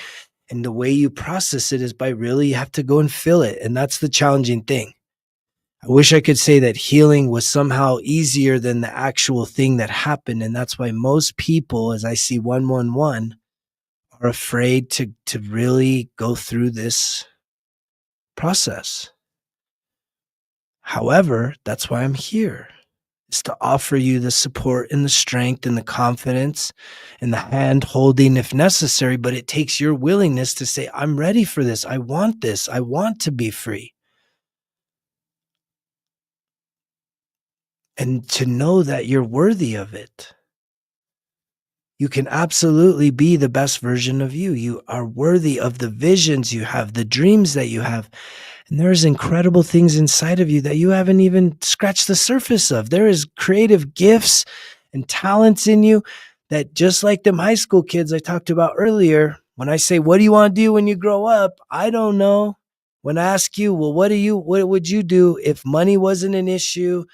And the way you process it is by really, you have to go and feel it. And that's the challenging thing. I wish I could say that healing was somehow easier than the actual thing that happened. And that's why most people, as I see 111, are afraid to really go through this process. However, that's why I'm here, is to offer you the support and the strength and the confidence and the hand holding if necessary. But it takes your willingness to say, I'm ready for this. I want this. I want to be free. And to know that you're worthy of it. You can absolutely be the best version of you. You are worthy of the visions you have, the dreams that you have. And there's incredible things inside of you that you haven't even scratched the surface of. There is creative gifts and talents in you that, just like them high school kids I talked about earlier, when I say, what do you want to do when you grow up? I don't know. When I ask you, well, what would you do if money wasn't an issue?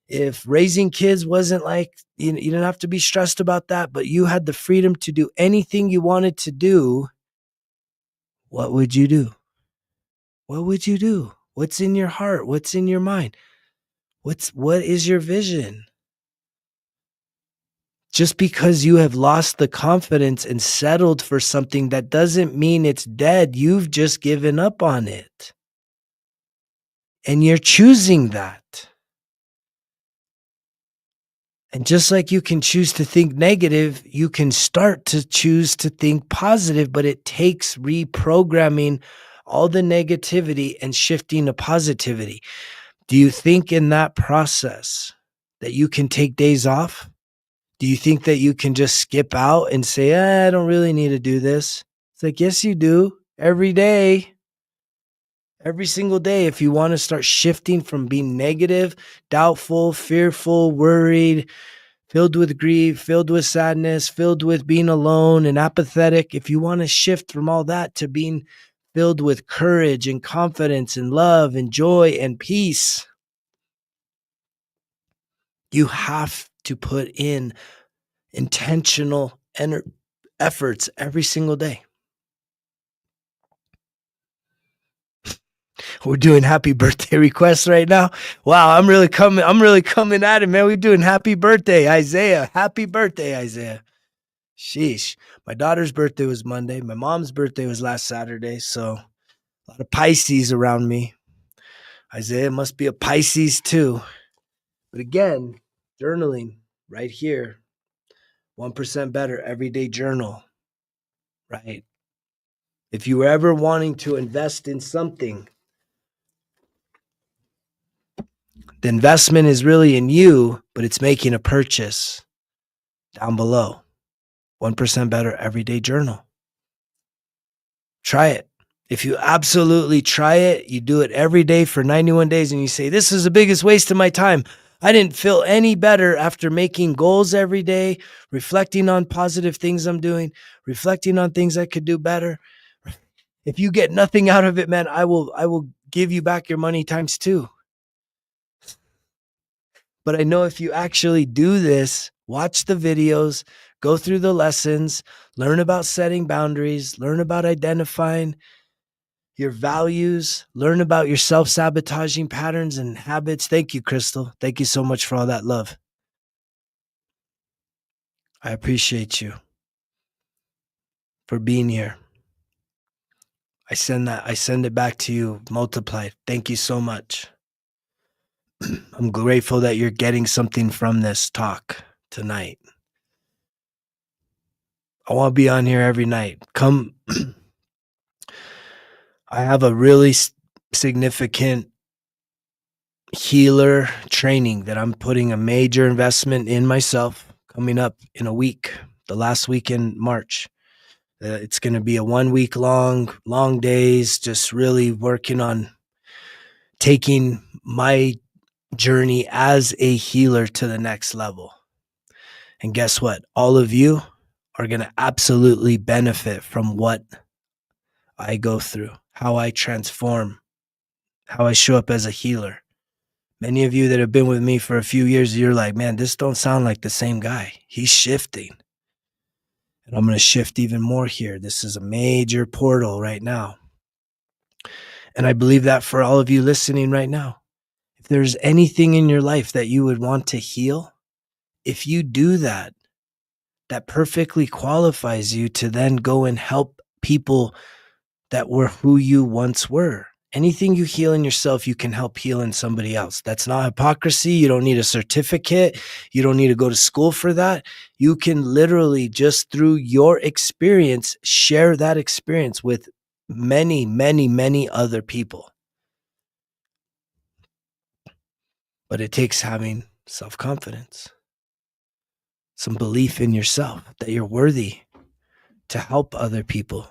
If raising kids wasn't like, you didn't have to be stressed about that, but you had the freedom to do anything you wanted to do, what would you do? What would you do? What's in your heart? What's in your mind? What is your vision? Just because you have lost the confidence and settled for something, that doesn't mean it's dead. You've just given up on it. And you're choosing that. And just like you can choose to think negative, you can start to choose to think positive, but it takes reprogramming all the negativity and shifting to positivity. Do you think in that process that you can take days off? Do you think that you can just skip out and say, I don't really need to do this? It's like, yes, you do. Every day. Every single day, if you want to start shifting from being negative, doubtful, fearful, worried, filled with grief, filled with sadness, filled with being alone and apathetic, if you want to shift from all that to being filled with courage and confidence and love and joy and peace, you have to put in intentional efforts every single day. We're doing happy birthday requests right now. Wow, I'm really coming at it, man. We're doing happy birthday, Isaiah. Happy birthday, Isaiah. Sheesh. My daughter's birthday was Monday. My mom's birthday was last Saturday. So a lot of Pisces around me. Isaiah must be a Pisces too. But again, journaling right here. 1% better everyday journal, right? If you were ever wanting to invest in something, the investment is really in you, but it's making a purchase down below. 1% better everyday journal. Try it. If you absolutely try it, you do it every day for 91 days and you say, this is the biggest waste of my time. I didn't feel any better after making goals every day, reflecting on positive things I'm doing, reflecting on things I could do better. If you get nothing out of it, man, I will give you back your money times two. But I know if you actually do this, watch the videos, go through the lessons, learn about setting boundaries, learn about identifying your values, learn about your self-sabotaging patterns and habits. Thank you, Crystal. Thank you so much for all that love. I appreciate you for being here. I send it back to you multiplied. Thank you so much. I'm grateful that you're getting something from this talk tonight. I want to be on here every night. Come. I have a really significant healer training that I'm putting a major investment in myself coming up in a week, the last week in March. It's going to be a 1 week long days, just really working on taking my journey as a healer to the next level. And guess what? All of you are going to absolutely benefit from what I go through, how I transform, how I show up as a healer. Many of you that have been with me for a few years, you're like, man, this don't sound like the same guy. He's shifting. And I'm going to shift even more here. This is a major portal right now. And I believe that for all of you listening right now, if there's anything in your life that you would want to heal, if you do that, that perfectly qualifies you to then go and help people that were who you once were. Anything you heal in yourself, you can help heal in somebody else. That's not hypocrisy. You don't need a certificate. You don't need to go to school for that. You can literally just through your experience, share that experience with many, many, many other people. But it takes having self-confidence, some belief in yourself that you're worthy to help other people,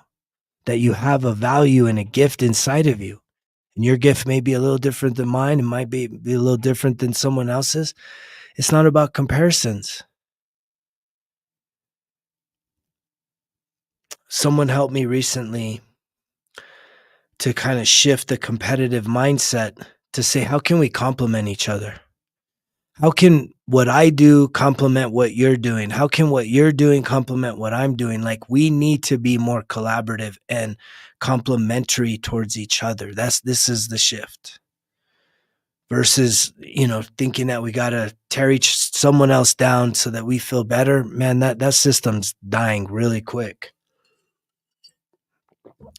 that you have a value and a gift inside of you. And your gift may be a little different than mine. It might be a little different than someone else's. It's not about comparisons. Someone helped me recently to kind of shift the competitive mindset to say, how can we complement each other? How can what I do complement what you're doing? How can what you're doing complement what I'm doing? Like, we need to be more collaborative and complementary towards each other. This is the shift. Versus, thinking that we got to tear someone else down so that we feel better. Man, that system's dying really quick.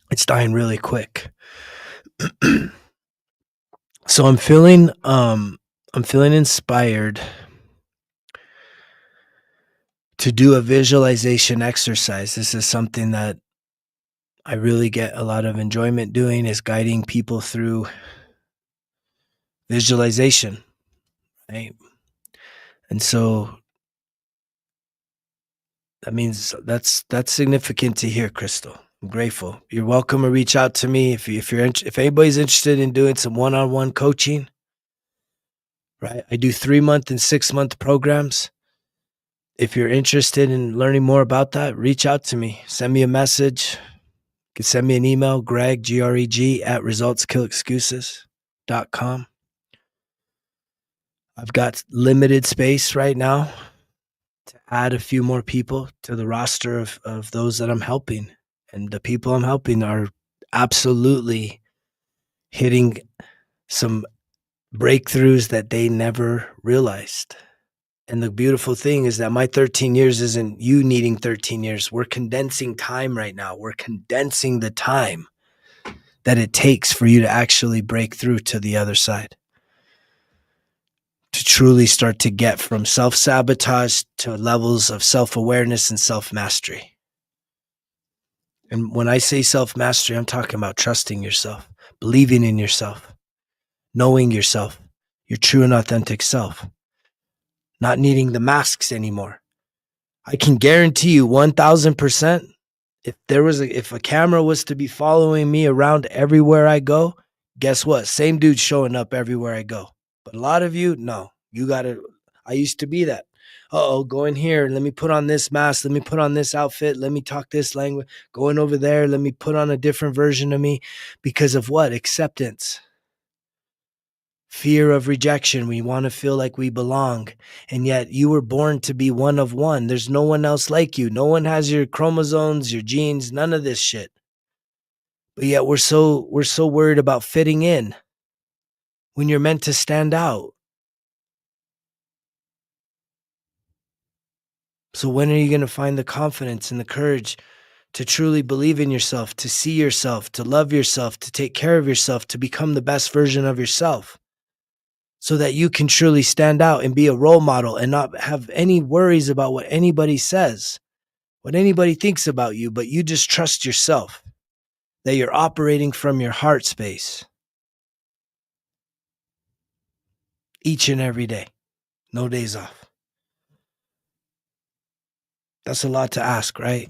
It's dying really quick. So I'm feeling inspired to do a visualization exercise. This is something that I really get a lot of enjoyment doing, is guiding people through visualization, right? And so that means that's significant to hear, Crystal. I'm grateful. You're welcome to reach out to me if anybody's interested in doing some one-on-one coaching. Right, I do 3-month and 6-month programs. If you're interested in learning more about that, reach out to me. Send me a message. You can send me an email, Greg, Greg, at resultskillexcuses.com. I've got limited space right now to add a few more people to the roster of those that I'm helping. And the people I'm helping are absolutely hitting some breakthroughs that they never realized. And the beautiful thing is that my 13 years isn't you needing 13 years. We're condensing time right now. We're condensing the time that it takes for you to actually break through to the other side, to truly start to get from self-sabotage to levels of self-awareness and self-mastery. And when I say self-mastery, I'm talking about trusting yourself, believing in yourself, knowing yourself, your true and authentic self, not needing the masks anymore. I can guarantee you 1000%, if a camera was to be following me around everywhere I go, guess what? Same dude showing up everywhere I go. But a lot of you, no, I used to be that. Uh-oh, go in here. Let me put on this mask. Let me put on this outfit. Let me talk this language. Going over there. Let me put on a different version of me. Because of what? Acceptance. Fear of rejection. We want to feel like we belong. And yet you were born to be one of one. There's no one else like you. No one has your chromosomes, your genes, none of this shit. But yet we're so worried about fitting in when you're meant to stand out. So when are you going to find the confidence and the courage to truly believe in yourself, to see yourself, to love yourself, to take care of yourself, to become the best version of yourself, so that you can truly stand out and be a role model and not have any worries about what anybody says, what anybody thinks about you, but you just trust yourself, that you're operating from your heart space each and every day, no days off. That's a lot to ask, right?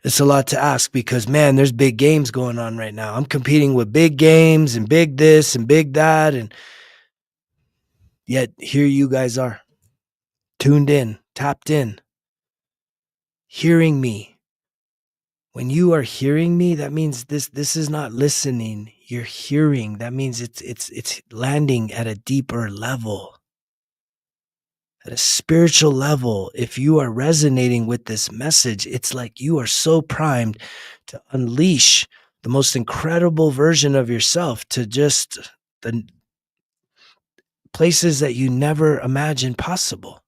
It's a lot to ask because, man, there's big games going on right now. I'm competing with big games and big this and big that. And yet here you guys are, tuned in, tapped in, hearing me. When you are hearing me, that means this is not listening. You're hearing. That means it's landing at a deeper level. At a spiritual level, if you are resonating with this message, it's like you are so primed to unleash the most incredible version of yourself to just the places that you never imagined possible.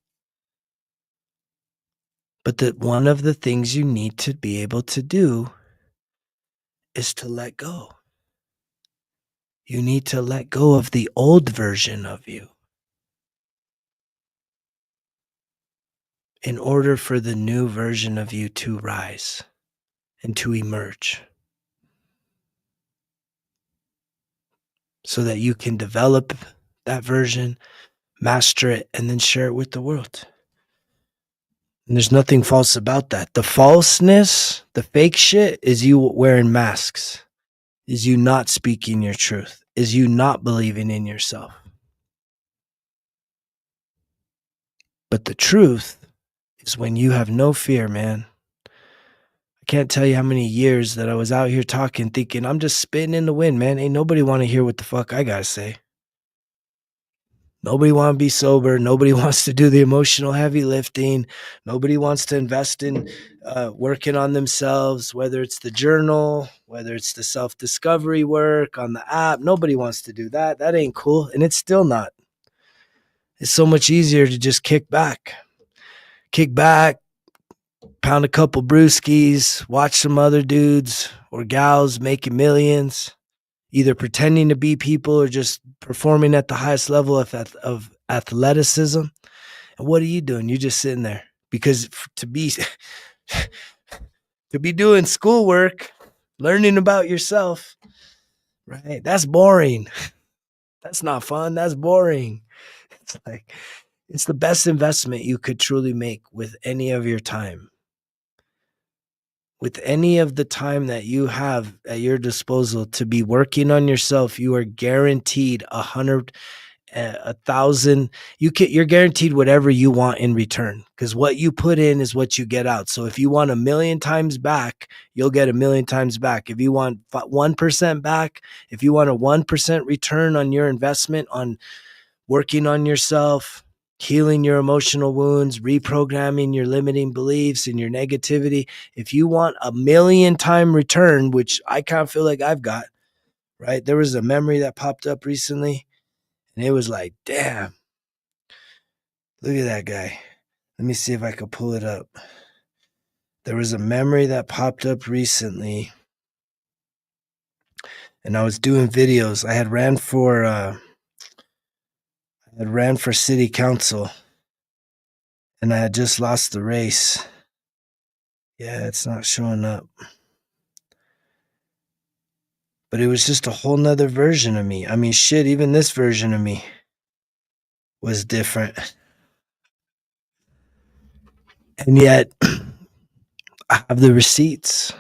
But that one of the things you need to be able to do is to let go. You need to let go of the old version of you in order for the new version of you to rise and to emerge, so that you can develop that version, master it, and then share it with the world. And there's nothing false about that. The falseness, the fake shit, is you wearing masks, is you not speaking your truth, is you not believing in yourself. But the truth is when you have no fear, man. I can't tell you how many years that I was out here talking, thinking I'm just spitting in the wind, man. Ain't nobody want to hear what the fuck I gotta say. Nobody want to be sober. Nobody wants to do the emotional heavy lifting. Nobody wants to invest in working on themselves, whether it's the journal, whether it's the self-discovery work on the app. Nobody wants to do that. That ain't cool. And it's still not. It's so much easier to just kick back, pound a couple brewskis, watch some other dudes or gals making millions, either pretending to be people or just performing at the highest level of athleticism. And what are you doing? You're just sitting there because to be doing schoolwork, learning about yourself, right? That's boring. That's not fun. That's boring. It's like, it's the best investment you could truly make with any of your time. With any of the time that you have at your disposal to be working on yourself, you are guaranteed 1,000. You're guaranteed whatever you want in return, because what you put in is what you get out. So if you want 1,000,000 times back, you'll get 1,000,000 times back. If you want 1% back, if you want a 1% return on your investment on working on yourself, healing your emotional wounds, reprogramming your limiting beliefs and your negativity, if you want 1,000,000 time return, which I kind of feel like I've got, right? There was a memory that popped up recently, and it was like, damn, look at that guy. Let me see if I could pull it up. There was a memory that popped up recently, and I was doing videos. I had ran for city council, and I had just lost the race. Yeah, it's not showing up. But it was just a whole nother version of me. I mean, shit, even this version of me was different. And yet, I have the receipts,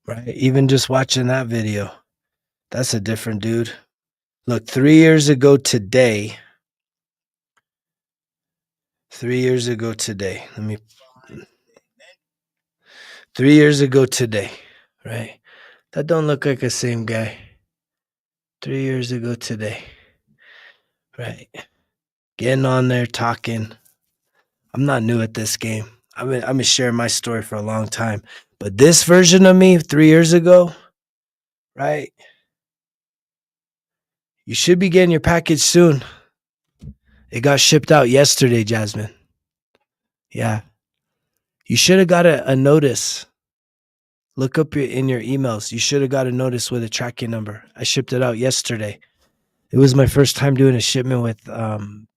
right? Even just watching that video, that's a different dude. Look, 3 years ago today, 3 years ago today, 3 years ago today, right? That don't look like the same guy. 3 years ago today, right? Getting on there talking. I'm not new at this game. I've been sharing my story for a long time. But this version of me 3 years ago, right? You should be getting your package soon. It got shipped out yesterday, Jasmine. Yeah. You should have got a notice. Look up in your emails. You should have got a notice with a tracking number. I shipped it out yesterday. It was my first time doing a shipment with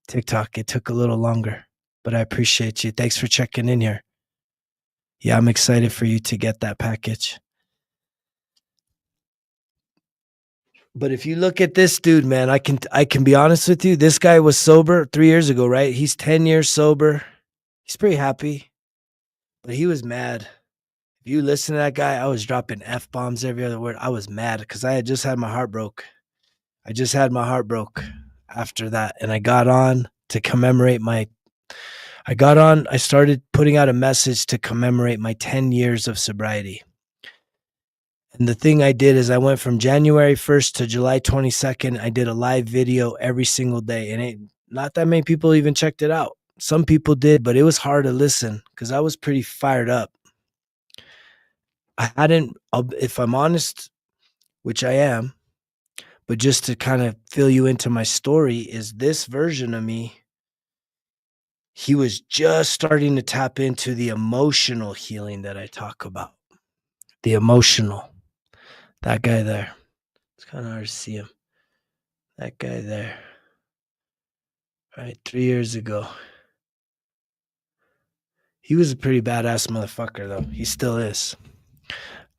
TikTok. It took a little longer, but I appreciate you. Thanks for checking in here. Yeah, I'm excited for you to get that package. But if you look at this dude, man, I can be honest with you. This guy was sober 3 years ago, right? He's 10 years sober. He's pretty happy, but he was mad. If you listen to that guy, I was dropping F-bombs every other word. I was mad because I had just had my heart broke. I just had my heart broke after that. And I got on to commemorate I started putting out a message to commemorate my 10 years of sobriety. And the thing I did is I went from January 1st to July 22nd. I did a live video every single day. And not that many people even checked it out. Some people did, but it was hard to listen because I was pretty fired up. If I'm honest, which I am, but just to kind of fill you into my story, is this version of me, he was just starting to tap into the emotional healing that I talk about. The emotional. That guy there. It's kind of hard to see him. That guy there. Right, 3 years ago. He was a pretty badass motherfucker, though. He still is.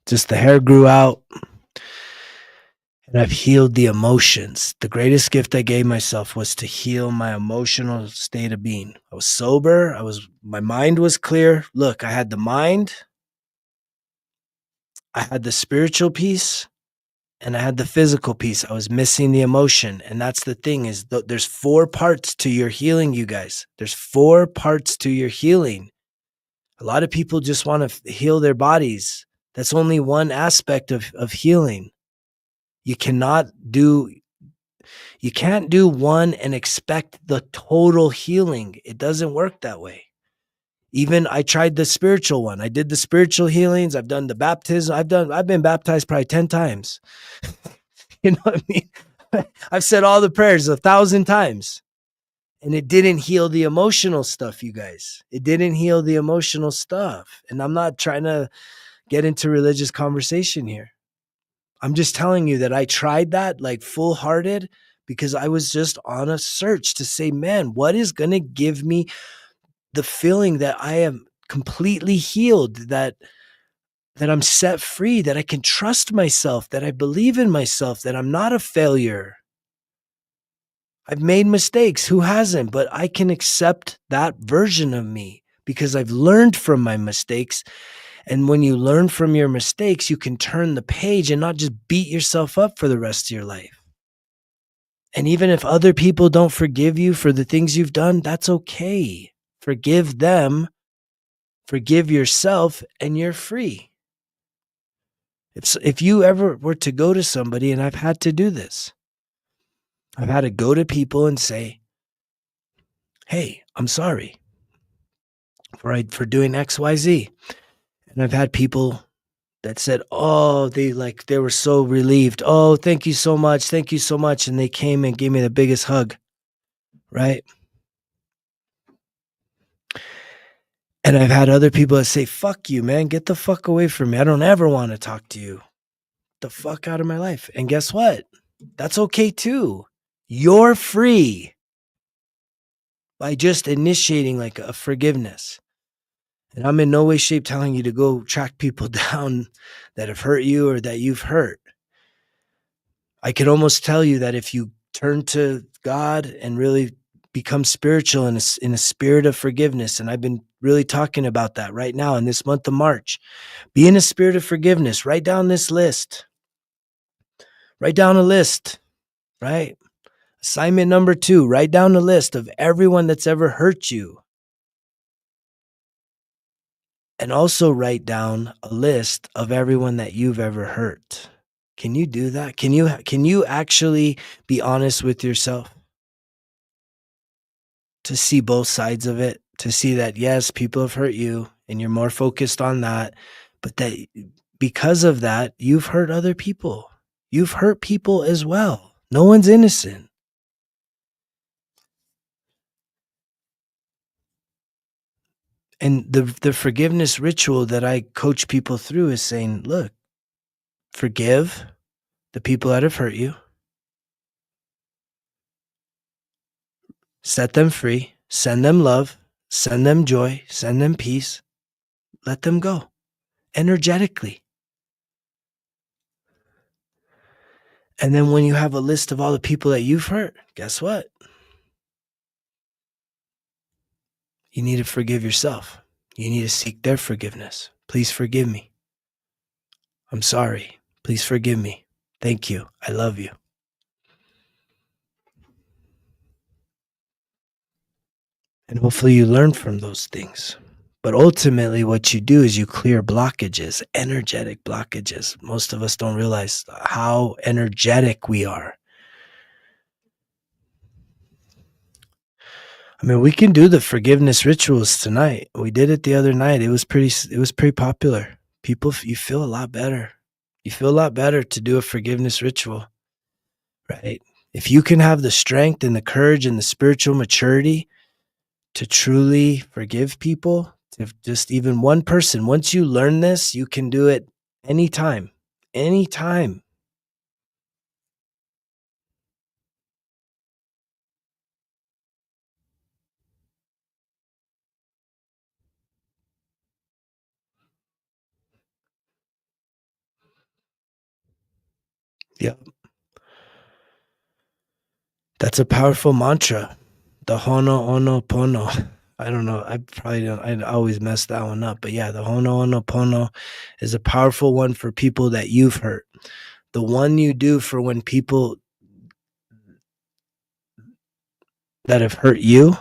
Just the hair grew out. And I've healed the emotions. The greatest gift I gave myself was to heal my emotional state of being. I was sober. My mind was clear. Look, I had the mind. I had the spiritual piece. And I had the physical piece. I was missing the emotion. And that's the thing is there's 4 parts to your healing, you guys. There's 4 parts to your healing. A lot of people just want to heal their bodies. That's only one aspect of healing. You can't do one and expect the total healing. It doesn't work that way. Even I tried the spiritual one. I did the spiritual healings. I've done the baptism. I've been baptized probably 10 times. You know what I mean? I've said all the prayers 1,000 times. And it didn't heal the emotional stuff, you guys. It didn't heal the emotional stuff. And I'm not trying to get into religious conversation here. I'm just telling you that I tried that like full-hearted because I was just on a search to say, man, what is going to give me the feeling that I am completely healed, that I'm set free, that I can trust myself, that I believe in myself, that I'm not a failure. I've made mistakes. Who hasn't? But I can accept that version of me because I've learned from my mistakes. And when you learn from your mistakes, you can turn the page and not just beat yourself up for the rest of your life. And even if other people don't forgive you for the things you've done, that's okay. Forgive them, forgive yourself, and you're free. If you ever were to go to somebody, and I've had to do this, I've had to go to people and say, hey, I'm sorry for doing X, Y, Z. And I've had people that said, oh, they were so relieved. Oh, thank you so much. Thank you so much. And they came and gave me the biggest hug. Right. And I've had other people that say, fuck you, man. Get the fuck away from me. I don't ever want to talk to you. Get the fuck out of my life. And guess what? That's okay too. You're free by just initiating like a forgiveness. And I'm in no way, shape telling you to go track people down that have hurt you or that you've hurt. I could almost tell you that if you turn to God and really become spiritual in a spirit of forgiveness, and I've been really talking about that right now in this month of March, be in a spirit of forgiveness. Write down this list. Write down a list. right? Assignment number 2, write down a list of everyone that's ever hurt you. And also write down a list of everyone that you've ever hurt. Can you do that? Can you actually be honest with yourself? To see both sides of it, to see that yes, people have hurt you and you're more focused on that, but that because of that, you've hurt other people. You've hurt people as well. No one's innocent. And the forgiveness ritual that I coach people through is saying, look, forgive the people that have hurt you, set them free, send them love, send them joy, send them peace, let them go energetically. And then when you have a list of all the people that you've hurt, guess what? You need to forgive yourself. You need to seek their forgiveness. Please forgive me. I'm sorry. Please forgive me. Thank you. I love you. And hopefully you learn from those things. But ultimately, what you do is you clear blockages, energetic blockages. Most of us don't realize how energetic we are. I mean, we can do the forgiveness rituals tonight. We did it the other night. It was pretty popular. People, you feel a lot better. You feel a lot better to do a forgiveness ritual, right? If you can have the strength and the courage and the spiritual maturity to truly forgive people, if just even one person, once you learn this, you can do it anytime. Anytime. Yeah. That's a powerful mantra. The Hono Ono Pono. I don't know. I probably don't. I always mess that one up. But yeah, the Hono Ono Pono is a powerful one for people that you've hurt. The one you do for when people that have hurt you,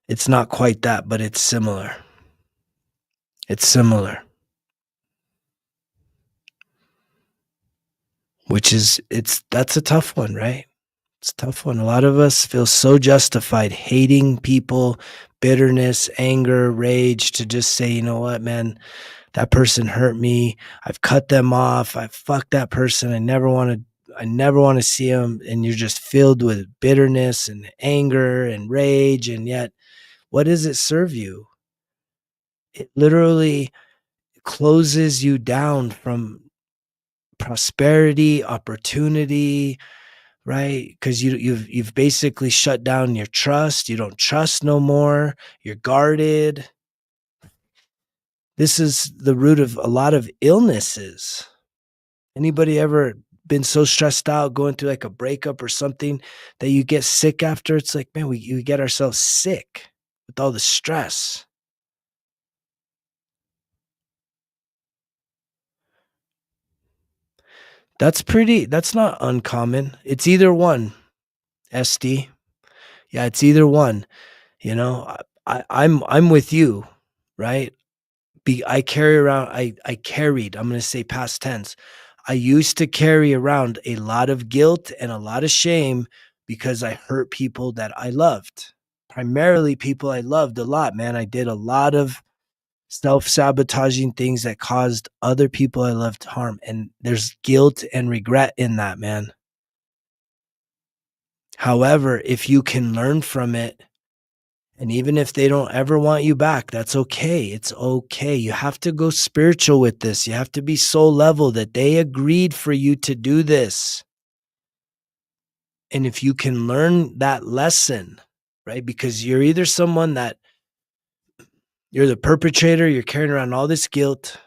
it's not quite that, but it's similar. It's similar. That's a tough one, right? It's a tough one. A lot of us feel so justified hating people, bitterness, anger, rage, to just say, you know what, man, that person hurt me. I've cut them off. I fucked that person. I never want to see them. And you're just filled with bitterness and anger and rage. And yet, what does it serve you? It literally closes you down from prosperity, opportunity, right? Because you've basically shut down your trust. You don't trust no more. You're guarded. This is the root of a lot of illnesses. Anybody ever been so stressed out going through like a breakup or something that you get sick after? It's like, man, we get ourselves sick with all the stress. That's not uncommon. It's either one, SD. Yeah, it's either one. You know, I'm with you, right? I carry around, I carried, I'm going to say past tense. I used to carry around a lot of guilt and a lot of shame because I hurt people that I loved. Primarily people I loved a lot, man. I did a lot of self-sabotaging things that caused other people I loved harm. And there's guilt and regret in that, man. However, if you can learn from it, and even if they don't ever want you back, that's okay. It's okay. You have to go spiritual with this. You have to be soul level that they agreed for you to do this. And if you can learn that lesson, right? Because you're either someone that you're the perpetrator, you're carrying around all this guilt.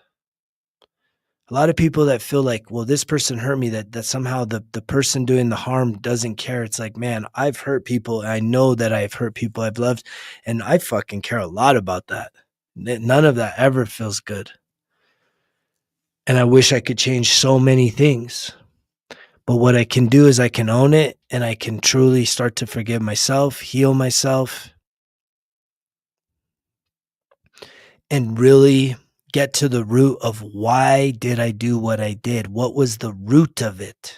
A lot of people that feel like, well, this person hurt me, that somehow the person doing the harm doesn't care. It's like, man, I've hurt people. And I know that I've hurt people I've loved. And I fucking care a lot about that. None of that ever feels good. And I wish I could change so many things. But what I can do is I can own it, and I can truly start to forgive myself, heal myself, and really get to the root of why did I do what I did? What was the root of it?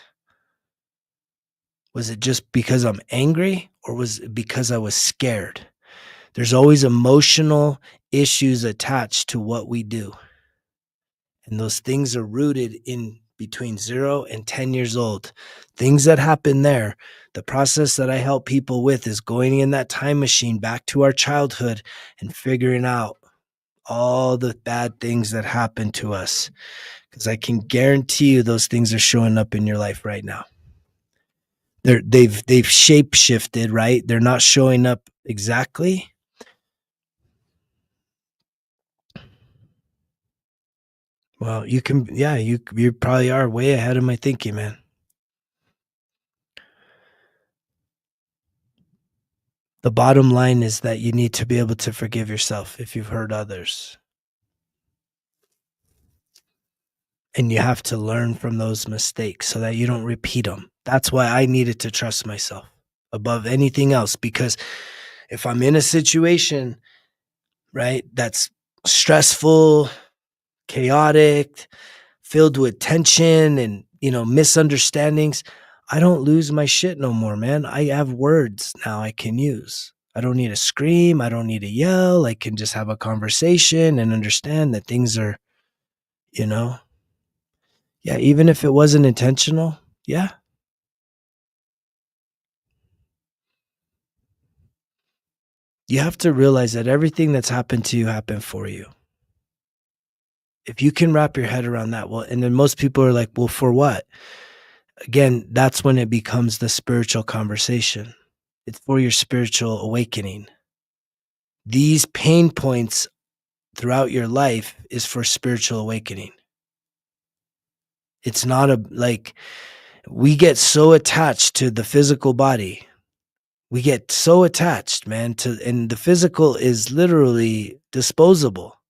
Was it just because I'm angry, or was it because I was scared? There's always emotional issues attached to what we do. And those things are rooted in between 0 and 10 years old. Things that happen there. The process that I help people with is going in that time machine back to our childhood and figuring out all the bad things that happened to us. Because I can guarantee you those things are showing up in your life right now. They've shape shifted, right? They're not showing up exactly. Well, you can, yeah, you probably are way ahead of my thinking, man. The bottom line is that you need to be able to forgive yourself if you've hurt others. And you have to learn from those mistakes so that you don't repeat them. That's why I needed to trust myself above anything else. Because if I'm in a situation, right, that's stressful, chaotic, filled with tension and, misunderstandings, I don't lose my shit no more, man. I have words now I can use. I don't need to scream. I don't need to yell. I can just have a conversation and understand that things are, you know, yeah, even if it wasn't intentional. Yeah. You have to realize that everything that's happened to you happened for you. If you can wrap your head around that, well, and then most people are like, well, for what? Again, that's when it becomes the spiritual conversation. It's for your spiritual awakening. These pain points throughout your life is for spiritual awakening. It's not we get so attached to the physical body. We get so attached, man, and the physical is literally disposable.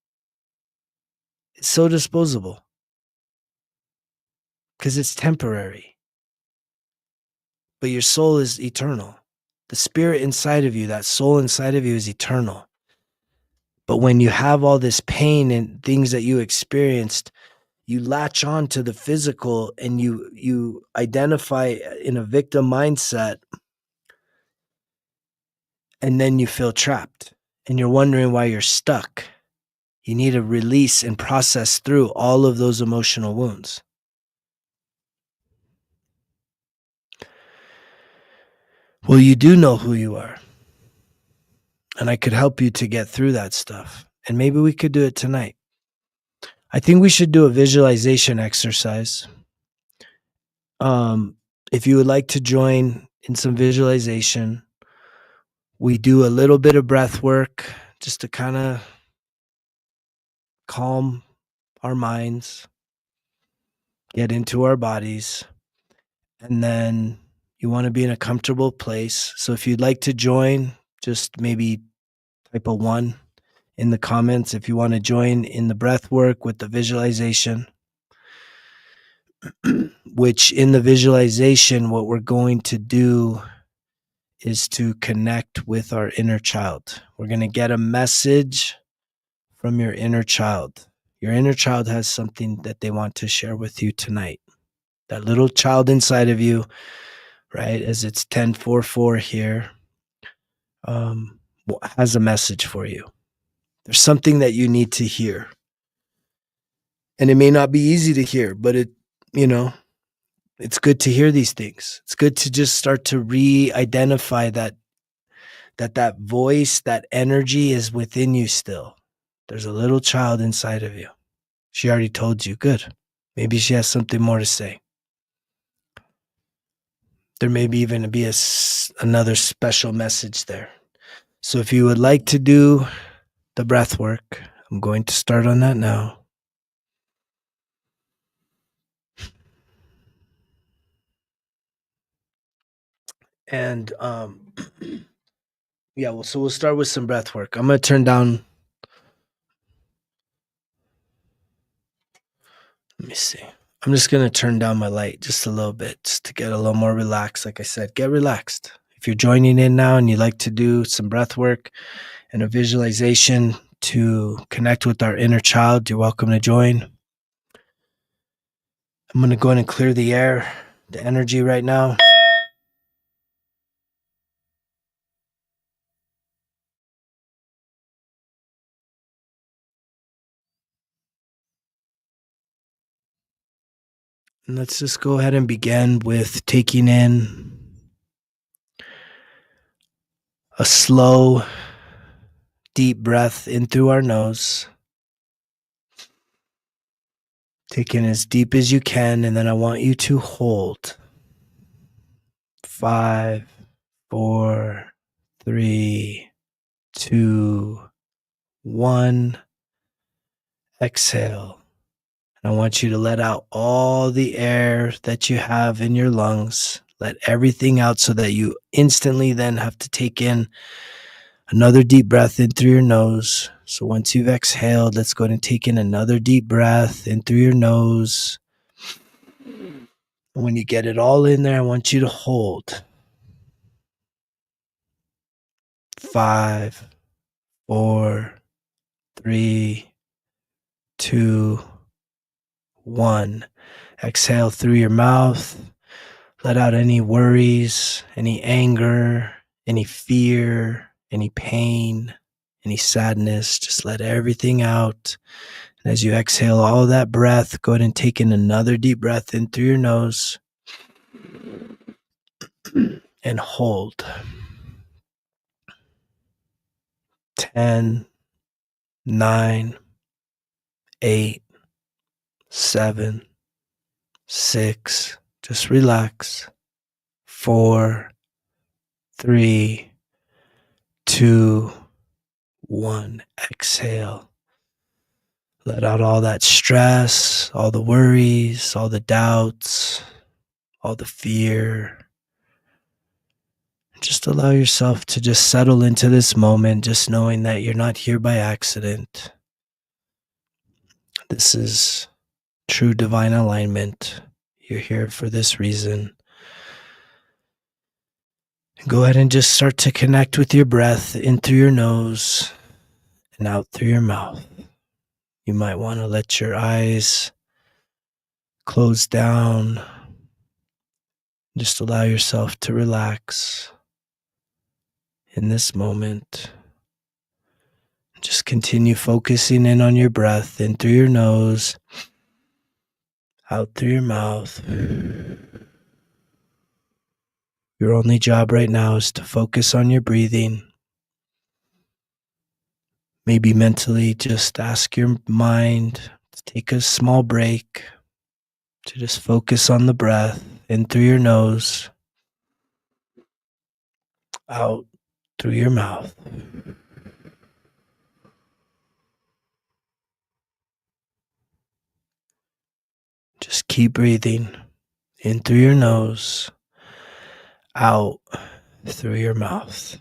It's so disposable because it's temporary. But your soul is eternal. The spirit inside of you, that soul inside of you is eternal. But when you have all this pain and things that you experienced, you latch on to the physical and you identify in a victim mindset, and then you feel trapped and you're wondering why you're stuck. You need to release and process through all of those emotional wounds. Well, you do know who you are, and I could help you to get through that stuff. And maybe we could do it tonight. I think we should do a visualization exercise. If you would like to join in some visualization, we do a little bit of breath work just to kind of calm our minds, get into our bodies, and then you want to be in a comfortable place. So if you'd like to join, just maybe type a 1 in the comments if you want to join in the breath work with the visualization. Which in the visualization, what we're going to do is to connect with our inner child. We're going to get a message from your inner child. Your inner child has something that they want to share with you tonight. That little child inside of you, right, as it's 10:44 here, has a message for you. There's something that you need to hear. And it may not be easy to hear, but it's good to hear these things. It's good to just start to re-identify that voice, that energy is within you still. There's a little child inside of you. She already told you. Good. Maybe she has something more to say. There may be even be another special message there. So if you would like to do the breath work, I'm going to start on that now. And yeah, so we'll start with some breath work. I'm going to turn down. Let me see. I'm just going to turn down my light just a little bit just to get a little more relaxed. Like I said, get relaxed. If you're joining in now and you like to do some breath work and a visualization to connect with our inner child, you're welcome to join. I'm going to go in and clear the air, the energy right now. And let's just go ahead and begin with taking in a slow, deep breath in through our nose. Take in as deep as you can, and then I want you to hold. 5, 4, 3, 2, 1. Exhale. And I want you to let out all the air that you have in your lungs. Let everything out so that you instantly then have to take in another deep breath in through your nose. So once you've exhaled, let's go ahead and take in another deep breath in through your nose. When you get it all in there, I want you to hold. 5, 4, 3, 2, 1. Exhale through your mouth. Let out any worries, any anger, any fear, any pain, any sadness. Just let everything out. And as you exhale all that breath, go ahead and take in another deep breath in through your nose and hold. 10, 9, 8, 7, 6. Just relax. 4, 3, 2, 1. Exhale. Let out all that stress, all the worries, all the doubts, all the fear. Just allow yourself to just settle into this moment, just knowing that you're not here by accident. This is true divine alignment. You're here for this reason. Go ahead and just start to connect with your breath in through your nose and out through your mouth. You might want to let your eyes close down. Just allow yourself to relax in this moment. Just continue focusing in on your breath in through your nose, out through your mouth. Your only job right now is to focus on your breathing. Maybe mentally just ask your mind to take a small break to just focus on the breath in through your nose, out through your mouth. Just keep breathing in through your nose, out through your mouth.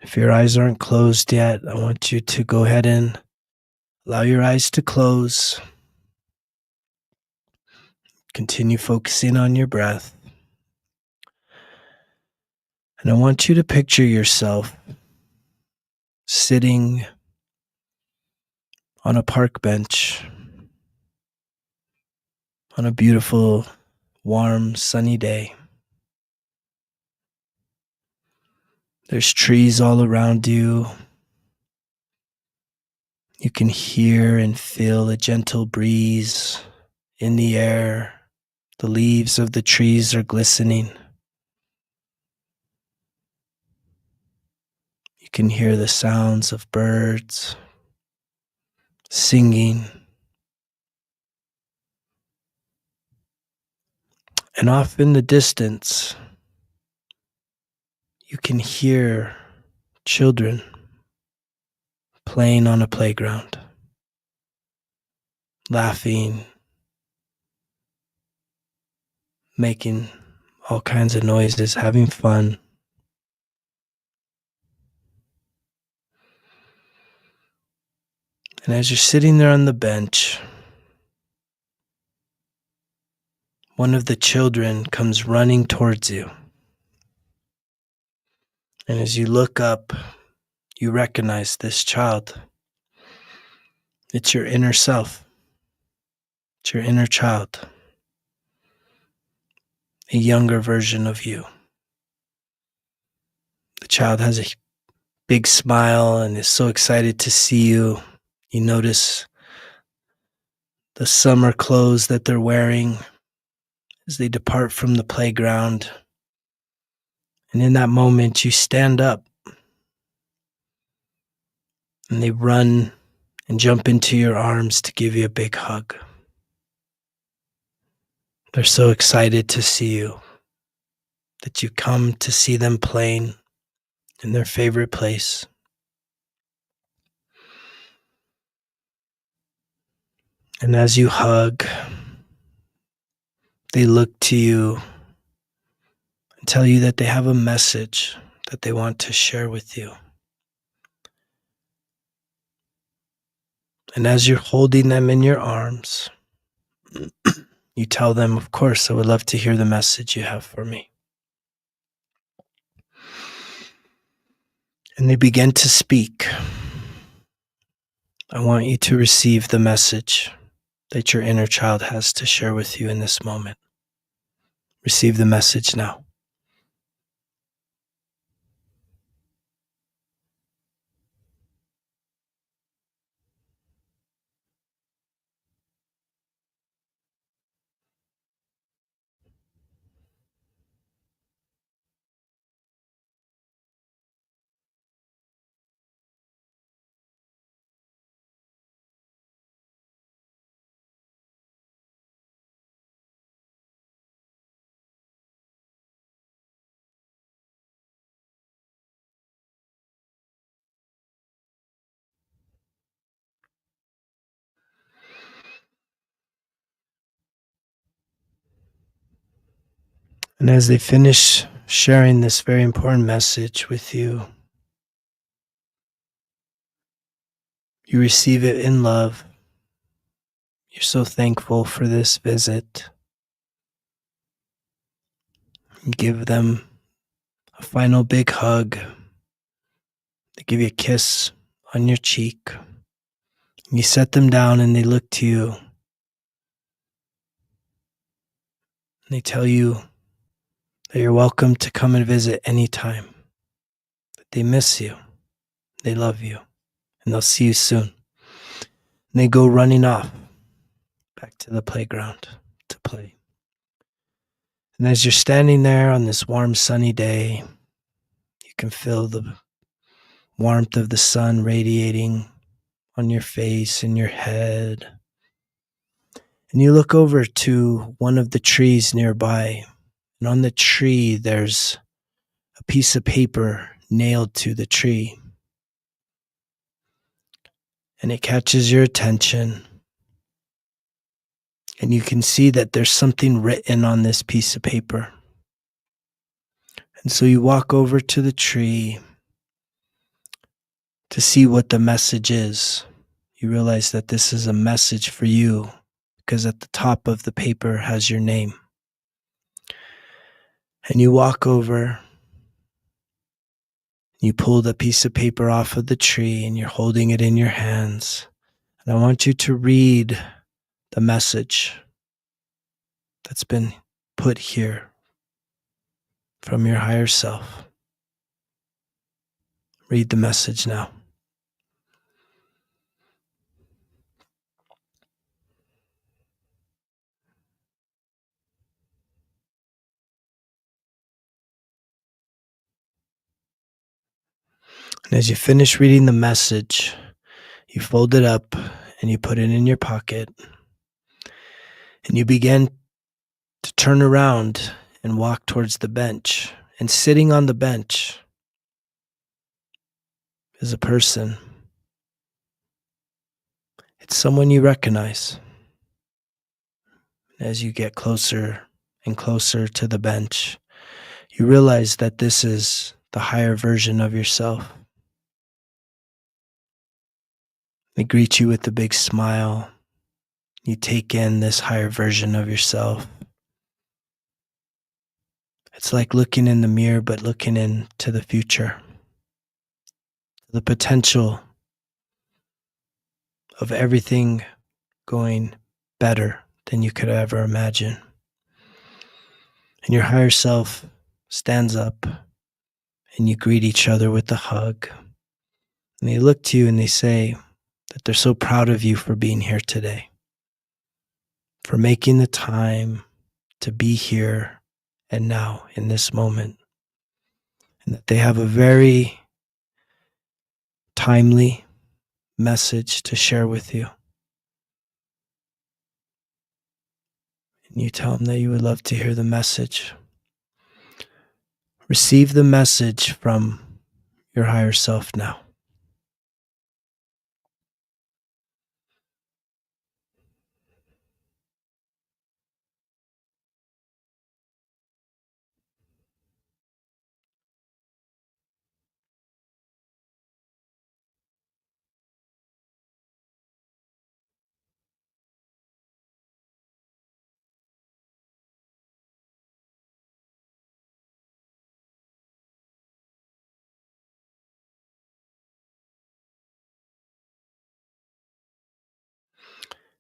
If your eyes aren't closed yet, I want you to go ahead and allow your eyes to close. Continue focusing on your breath. And I want you to picture yourself sitting on a park bench on a beautiful, warm, sunny day. There's trees all around you. You can hear and feel a gentle breeze in the air. The leaves of the trees are glistening. You can hear the sounds of birds singing. And off in the distance, you can hear children playing on a playground, laughing, making all kinds of noises, having fun. And as you're sitting there on the bench, one of the children comes running towards you. And as you look up, you recognize this child. It's your inner self. It's your inner child. A younger version of you. The child has a big smile and is so excited to see you. You notice the summer clothes that they're wearing as they depart from the playground. And in that moment, you stand up and they run and jump into your arms to give you a big hug. They're so excited to see you that you come to see them playing in their favorite place. And as you hug, they look to you and tell you that they have a message that they want to share with you. And as you're holding them in your arms, you tell them, of course, I would love to hear the message you have for me. And they begin to speak. I want you to receive the message that your inner child has to share with you in this moment. Receive the message now. And as they finish sharing this very important message with you, you receive it in love. You're so thankful for this visit. You give them a final big hug. They give you a kiss on your cheek. You set them down and they look to you. And they tell you that you're welcome to come and visit anytime. That they miss you. They love you. And they'll see you soon. And they go running off back to the playground to play. And as you're standing there on this warm, sunny day, you can feel the warmth of the sun radiating on your face and your head. And you look over to one of the trees nearby. And on the tree, there's a piece of paper nailed to the tree. And it catches your attention. And you can see that there's something written on this piece of paper. And so you walk over to the tree to see what the message is. You realize that this is a message for you because at the top of the paper has your name. And you walk over, you pull the piece of paper off of the tree and you're holding it in your hands. And I want you to read the message that's been put here from your higher self. Read the message now. And as you finish reading the message, you fold it up and you put it in your pocket. And you begin to turn around and walk towards the bench. And sitting on the bench is a person. It's someone you recognize. As you get closer and closer to the bench, you realize that this is the higher version of yourself. They greet you with a big smile. You take in this higher version of yourself. It's like looking in the mirror, but looking into the future, the potential of everything going better than you could ever imagine. And your higher self stands up and you greet each other with a hug. And they look to you and they say that they're so proud of you for being here today, for making the time to be here and now in this moment. And that they have a very timely message to share with you. And you tell them that you would love to hear the message. Receive the message from your higher self now.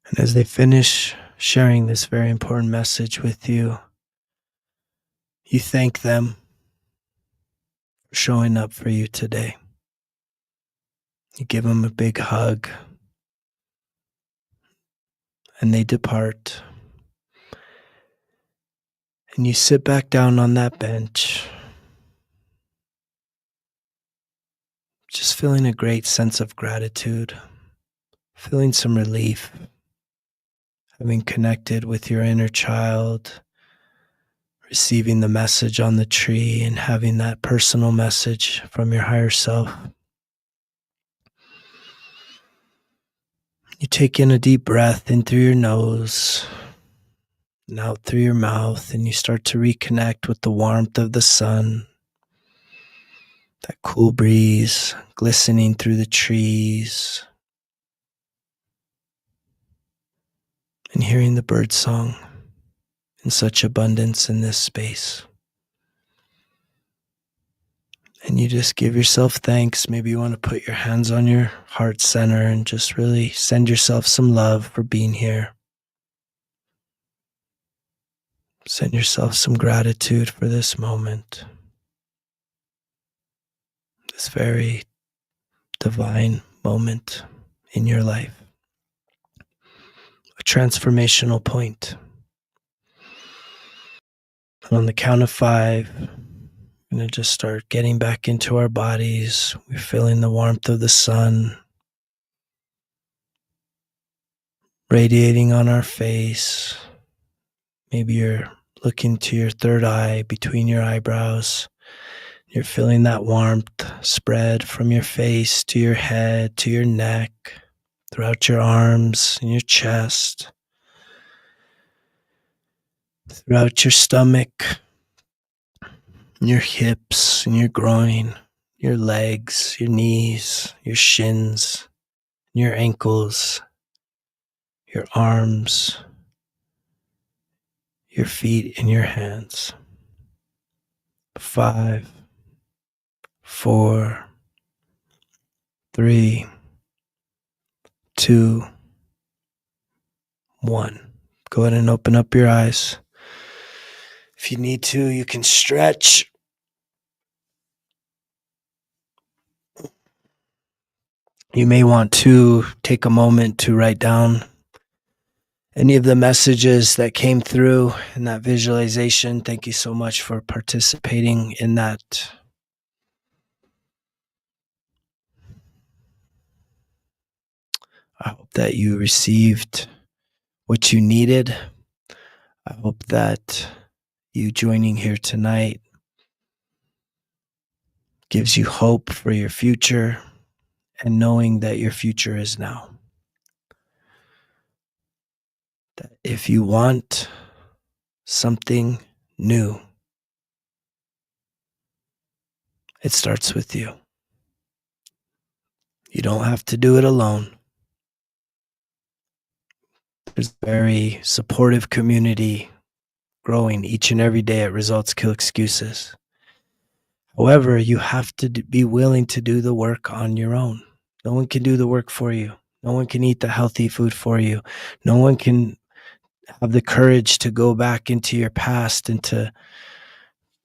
And as they finish sharing this very important message with you, you thank them for showing up for you today. You give them a big hug, and they depart. And you sit back down on that bench, just feeling a great sense of gratitude, feeling some relief, having connected with your inner child, receiving the message on the tree and having that personal message from your higher self. You take in a deep breath in through your nose and out through your mouth, and you start to reconnect with the warmth of the sun, that cool breeze glistening through the trees, and hearing the bird song in such abundance in this space. And you just give yourself thanks. Maybe you want to put your hands on your heart center and just really send yourself some love for being here. Send yourself some gratitude for this moment, this very divine moment in your life, a transformational point. And on the count of 5, we're going to just start getting back into our bodies. We're feeling the warmth of the sun radiating on our face. Maybe you're looking to your third eye between your eyebrows. You're feeling that warmth spread from your face to your head, to your neck, throughout your arms and your chest, throughout your stomach, your hips and your groin, your legs, your knees, your shins, your ankles, your arms, your feet, and your hands. 5, 4, 3, 2, 1. Go ahead and open up your eyes. If you need to, you can stretch. You may want to take a moment to write down any of the messages that came through in that visualization. Thank you so much for participating in that. I hope that you received what you needed. I hope that you joining here tonight gives you hope for your future and knowing that your future is now. That if you want something new, it starts with you. You don't have to do it alone. There's a very supportive community growing each and every day at Results Kill Excuses. However, you have to be willing to do the work on your own. No one can do the work for you. No one can eat the healthy food for you. No one can have the courage to go back into your past and to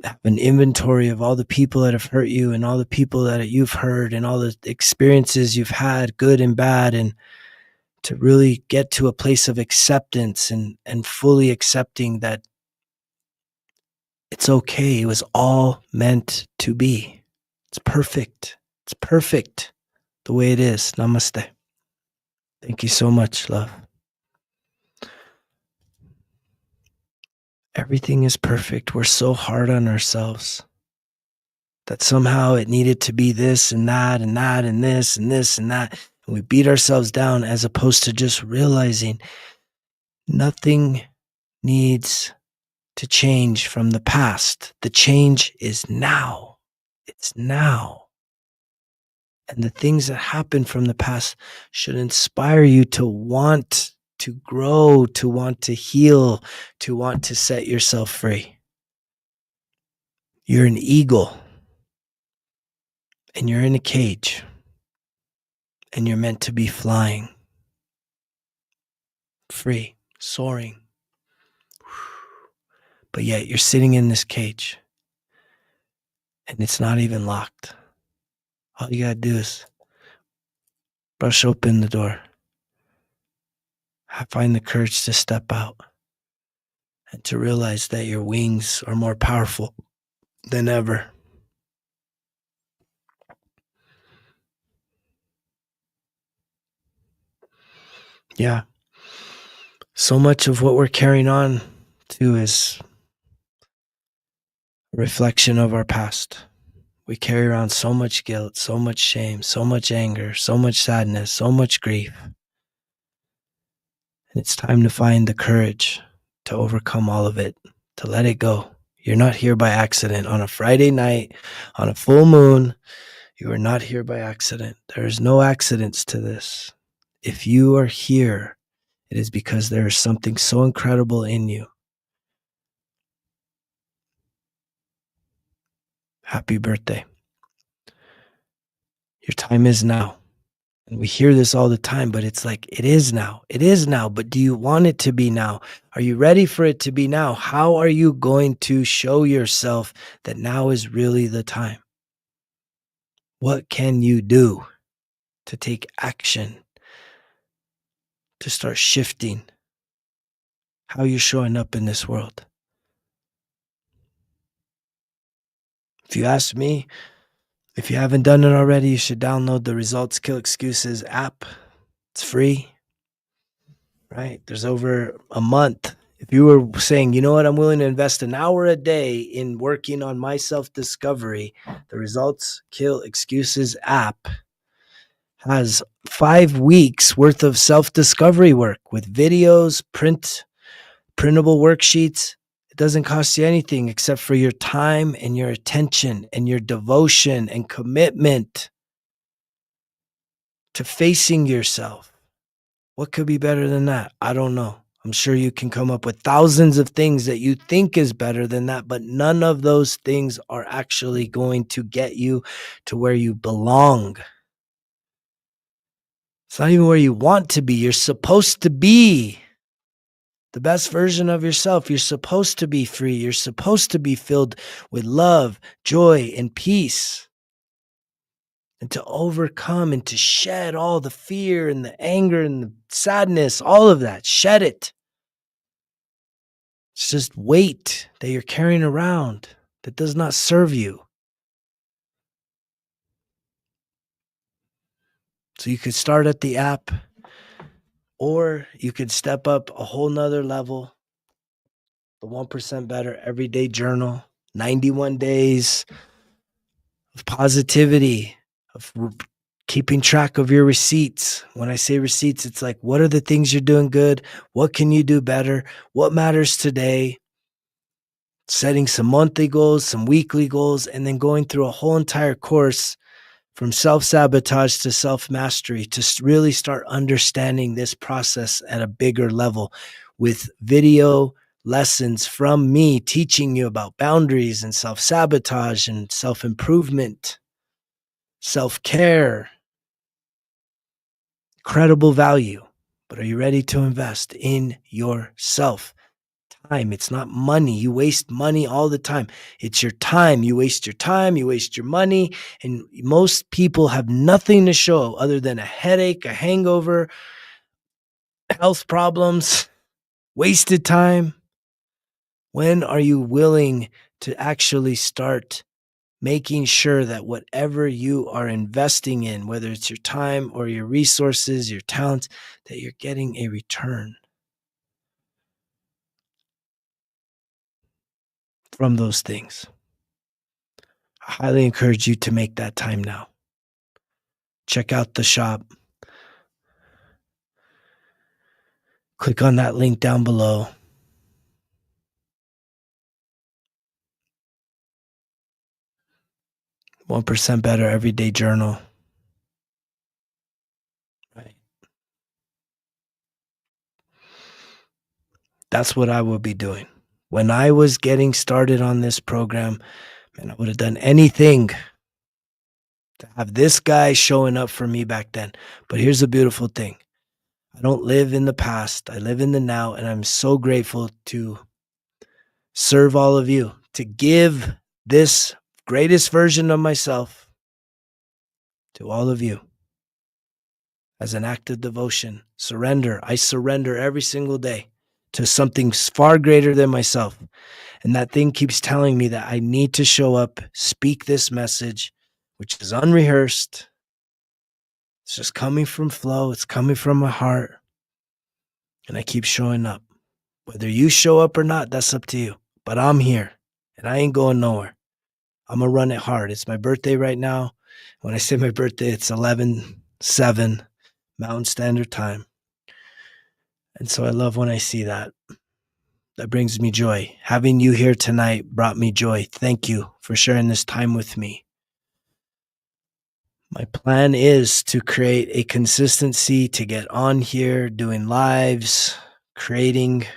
have an inventory of all the people that have hurt you and all the people that you've hurt and all the experiences you've had, good and bad, and to really get to a place of acceptance and fully accepting that it's okay. It was all meant to be. It's perfect. It's perfect the way it is. Namaste. Thank you so much, love. Everything is perfect. We're so hard on ourselves that somehow it needed to be this and that and that and this and this and that. And we beat ourselves down as opposed to just realizing nothing needs to change from the past. The change is now. It's now. And the things that happen from the past should inspire you to want to grow, to want to heal, to want to set yourself free. You're an eagle and you're in a cage and you're meant to be flying, free, soaring. But yet you're sitting in this cage and it's not even locked. All you gotta do is brush open the door. Find the courage to step out and to realize that your wings are more powerful than ever. Yeah. So much of what we're carrying on to is a reflection of our past. We carry around so much guilt, so much shame, so much anger, so much sadness, so much grief. And it's time to find the courage to overcome all of it, to let it go. You're not here by accident. On a Friday night, on a full moon, you are not here by accident. There is no accidents to this. If you are here, it is because there is something so incredible in you. Happy birthday. Your time is now. And we hear this all the time, but it's like, it is now. It is now. But do you want it to be now? Are you ready for it to be now? How are you going to show yourself that now is really the time? What can you do to take action, to start shifting how you're showing up in this world? If you ask me, if you haven't done it already, you should download the Results Kill Excuses app. It's free, right? There's over a month. If you were saying, you know what, I'm willing to invest an hour a day in working on my self-discovery, the Results Kill Excuses app has 5 weeks worth of self-discovery work with videos, printable worksheets. It doesn't cost you anything except for your time and your attention and your devotion and commitment to facing yourself. What could be better than that? I don't know. I'm sure you can come up with thousands of things that you think is better than that, but none of those things are actually going to get you to where you belong. It's not even where you want to be. You're supposed to be the best version of yourself. You're supposed to be free. You're supposed to be filled with love, joy, and peace. And to overcome and to shed all the fear and the anger and the sadness, all of that, shed it. It's just weight that you're carrying around that does not serve you. So you could start at the app, or you could step up a whole nother level. The 1% Better Everyday Journal, 91 days of positivity, of keeping track of your receipts. When I say receipts, it's like, what are the things you're doing good? What can you do better? What matters today? Setting some monthly goals, some weekly goals, and then going through a whole entire course from self-sabotage to self-mastery to really start understanding this process at a bigger level with video lessons from me teaching you about boundaries and self-sabotage and self-improvement, self-care, incredible value. But are you ready to invest in yourself? Time. It's not money. You waste money all the time. It's your time. You waste your time. You waste your money. And most people have nothing to show other than a headache, a hangover, health problems, wasted time. When are you willing to actually start making sure that whatever you are investing in, whether it's your time or your resources, your talents, that you're getting a return from those things? I highly encourage you to make that time now. Check out the shop. Click on that link down below. "1% Better Everyday Journal." Right. That's what I will be doing. When I was getting started on this program, man, I would have done anything to have this guy showing up for me back then. But here's the beautiful thing. I don't live in the past. I live in the now, and I'm so grateful to serve all of you, to give this greatest version of myself to all of you as an act of devotion. Surrender. I surrender every single day to something far greater than myself. And that thing keeps telling me that I need to show up, speak this message, which is unrehearsed. It's just coming from flow. It's coming from my heart. And I keep showing up. Whether you show up or not, that's up to you. But I'm here and I ain't going nowhere. I'm going to run it hard. It's my birthday right now. When I say my birthday, it's 11/7 Mountain Standard Time. And so I love when I see that. That brings me joy. Having you here tonight brought me joy. Thank you for sharing this time with me. My plan is to create a consistency to get on here, doing lives, creating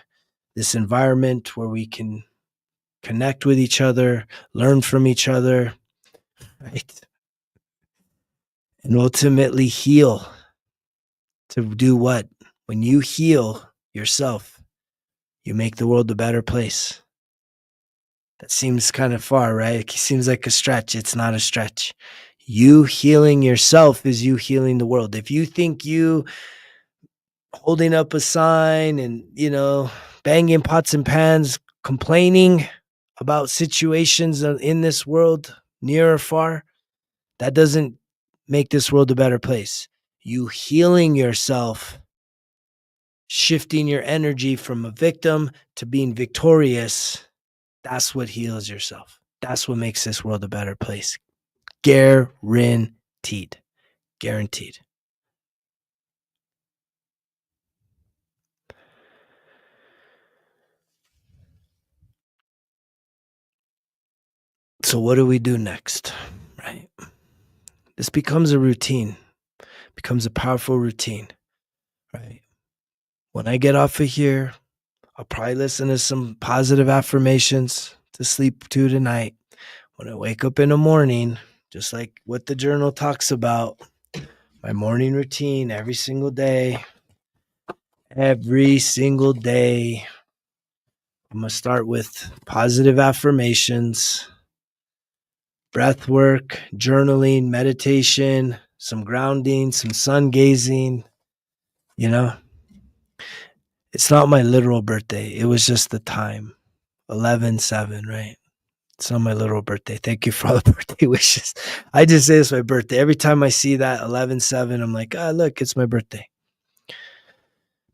this environment where we can connect with each other, learn from each other, right? And ultimately heal. To do what? When you heal yourself, you make the world a better place. That seems kind of far, right? It seems like a stretch. It's not a stretch. You healing yourself is you healing the world. If you think you holding up a sign and, banging pots and pans, complaining about situations in this world, near or far, that doesn't make this world a better place. You healing yourself, shifting your energy from a victim to being victorious, that's what heals yourself. That's what makes this world a better place. Guaranteed. Guaranteed. So what do we do next? Right? This becomes a routine, becomes a powerful routine, right? When I get off of here, I'll probably listen to some positive affirmations to sleep to tonight. When I wake up in the morning, just like what the journal talks about, my morning routine every single day, I'm going to start with positive affirmations, breath work, journaling, meditation, some grounding, some sun gazing. It's not my literal birthday. It was just the time, 11/7, right? It's not my literal birthday. Thank you for all the birthday wishes. I just say it's my birthday. Every time I see that 11/7, I'm like, look, it's my birthday.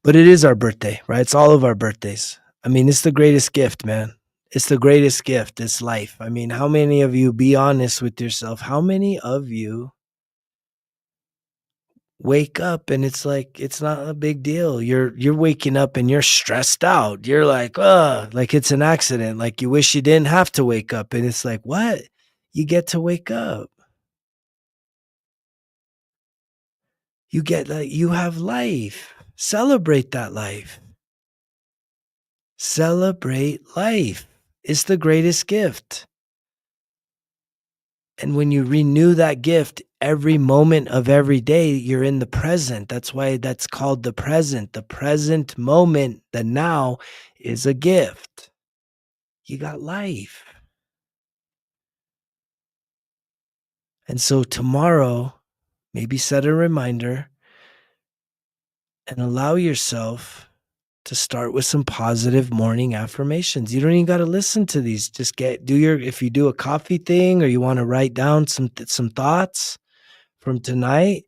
But it is our birthday, right? It's all of our birthdays. I mean, it's the greatest gift, man. It's the greatest gift. It's life. I mean, how many of you, be honest with yourself, how many of you wake up and it's like it's not a big deal? You're waking up and you're stressed out. You're like, like it's an accident. Like you wish you didn't have to wake up. And it's like, what? You get to wake up. You have life. Celebrate that life. Celebrate life. It's the greatest gift. And when you renew that gift every moment of every day, you're in the present. That's why that's called the present. The present moment, the now, is a gift. You got life. And so tomorrow, maybe set a reminder and allow yourself to start with some positive morning affirmations. You don't even got to listen to these. Just if you do a coffee thing or you want to write down some thoughts from tonight,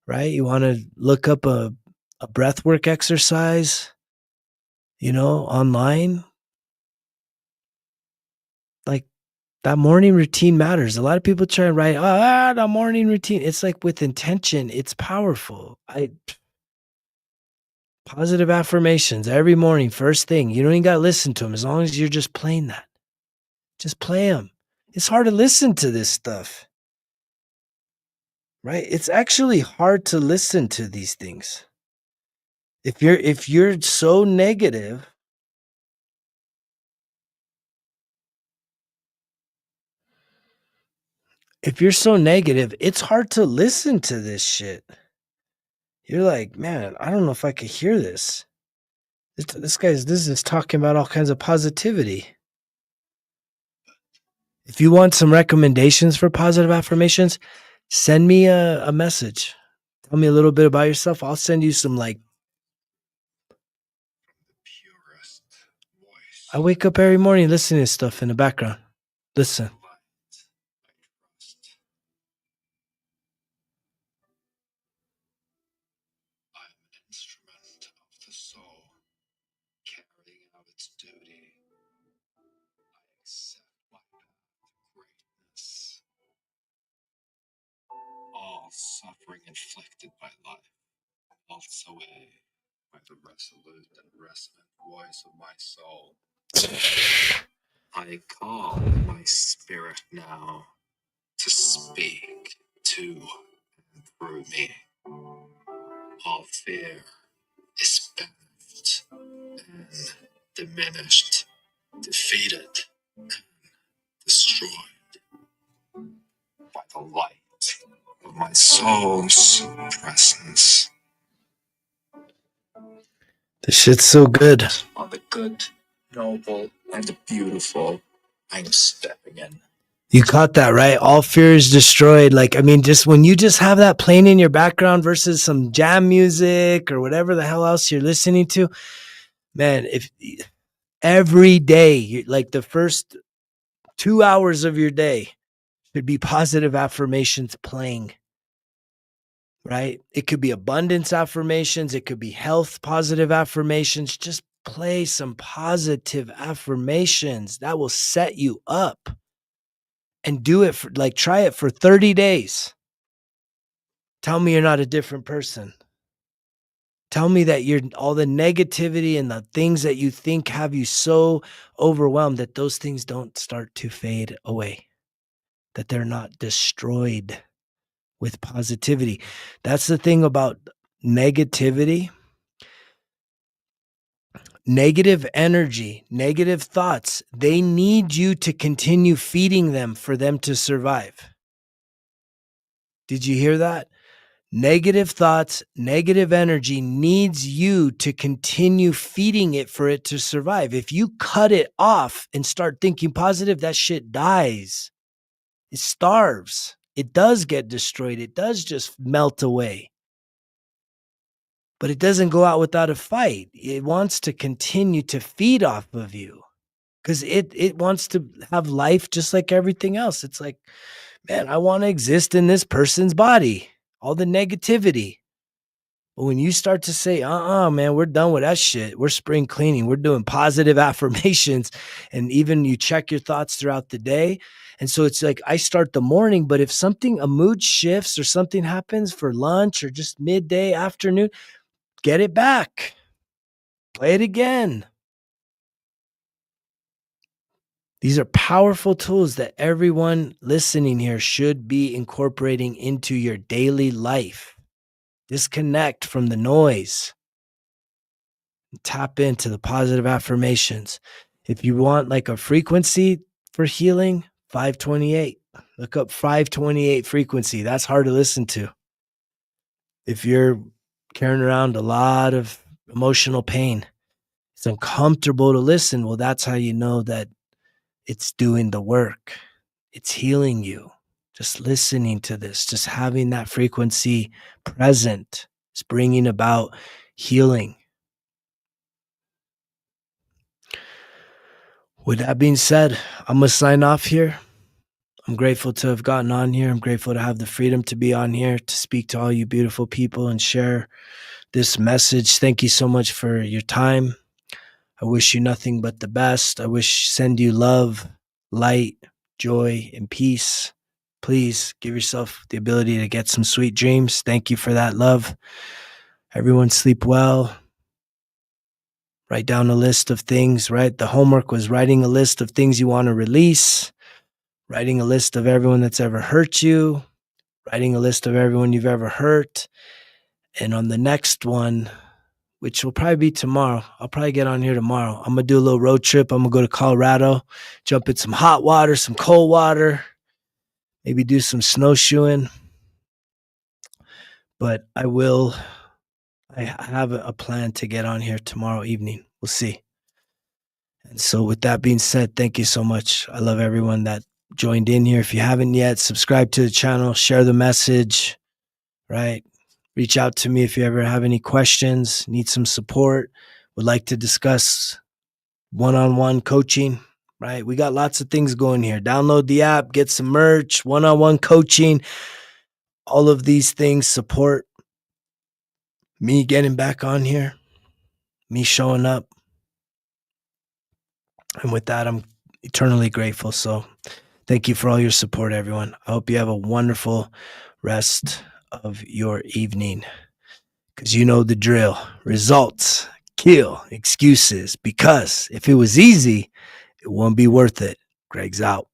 right? You want to look up a breathwork exercise, online. Like, that morning routine matters. A lot of people try and write, the morning routine. It's like with intention, it's powerful. Positive affirmations every morning, first thing. You don't even got to listen to them as long as you're just playing that. Just play them. It's hard to listen to this stuff, right? It's actually hard to listen to these things. If you're so negative, it's hard to listen to this shit. You're like, man, I don't know if I could hear this. This is talking about all kinds of positivity. If you want some recommendations for positive affirmations, send me a message. Tell me a little bit about yourself. I'll send you some, like, I wake up every morning listening to stuff in the background. Listen. All suffering inflicted by life melts away by the resolute and resonant voice of my soul. I call my spirit now to speak to and through me. All fear is banished and diminished, defeated and destroyed by the light of my soul's presence. This shit's so good. On the good, noble, and the beautiful, I'm stepping in. You caught that, right? All fear is destroyed. Like, I mean, just when you just have that playing in your background versus some jam music or whatever the hell else you're listening to, man, if every day, like the first 2 hours of your day should be positive affirmations playing, right? It could be abundance affirmations. It could be health positive affirmations. Just play some positive affirmations that will set you up, and do it for, like, try it for 30 days. Tell me you're not a different person. Tell me that all the negativity and the things that you think have you so overwhelmed that those things don't start to fade away, that they're not destroyed with positivity. That's the thing about negativity. Negative energy, negative thoughts, they need you to continue feeding them for them to survive. Did you hear that? Negative thoughts, negative energy needs you to continue feeding it for it to survive. If you cut it off and start thinking positive, that shit dies. It starves. It does get destroyed. It does just melt away. But it doesn't go out without a fight. It wants to continue to feed off of you because it wants to have life just like everything else. It's like, man, I want to exist in this person's body. All the negativity. But when you start to say, man, we're done with that shit. We're spring cleaning. We're doing positive affirmations. And even you check your thoughts throughout the day. And so it's like, I start the morning, but if a mood shifts or something happens for lunch or just midday, afternoon, get it back. Play it again. These are powerful tools that everyone listening here should be incorporating into your daily life. Disconnect from the noise. Tap into the positive affirmations. If you want like a frequency for healing, 528. Look up 528 frequency. That's hard to listen to. If you're carrying around a lot of emotional pain, it's uncomfortable to listen. Well, that's how you know that it's doing the work. It's healing you. Just listening to this, just having that frequency present is bringing about healing. With that being said, I'm going to sign off here. I'm grateful to have gotten on here. I'm grateful to have the freedom to be on here, to speak to all you beautiful people and share this message. Thank you so much for your time. I wish you nothing but the best. I send you love, light, joy, and peace. Please give yourself the ability to get some sweet dreams. Thank you for that love. Everyone sleep well. Write down a list of things, right? The homework was writing a list of things you want to release, writing a list of everyone that's ever hurt you, writing a list of everyone you've ever hurt. And on the next one, which will probably be tomorrow, I'll probably get on here tomorrow. I'm going to do a little road trip. I'm going to go to Colorado, jump in some hot water, some cold water, maybe do some snowshoeing. But I have a plan to get on here tomorrow evening. We'll see. And so with that being said, thank you so much. I love everyone that joined in here. If you haven't yet, subscribe to the channel, share the message, right? Reach out to me if you ever have any questions, need some support, would like to discuss one-on-one coaching, right? We got lots of things going here. Download the app, get some merch, one-on-one coaching. All of these things support me getting back on here, me showing up. And with that, I'm eternally grateful. So thank you for all your support, everyone. I hope you have a wonderful rest of your evening, because you know the drill. Results kill excuses, because if it was easy, it won't be worth it. Greg's out.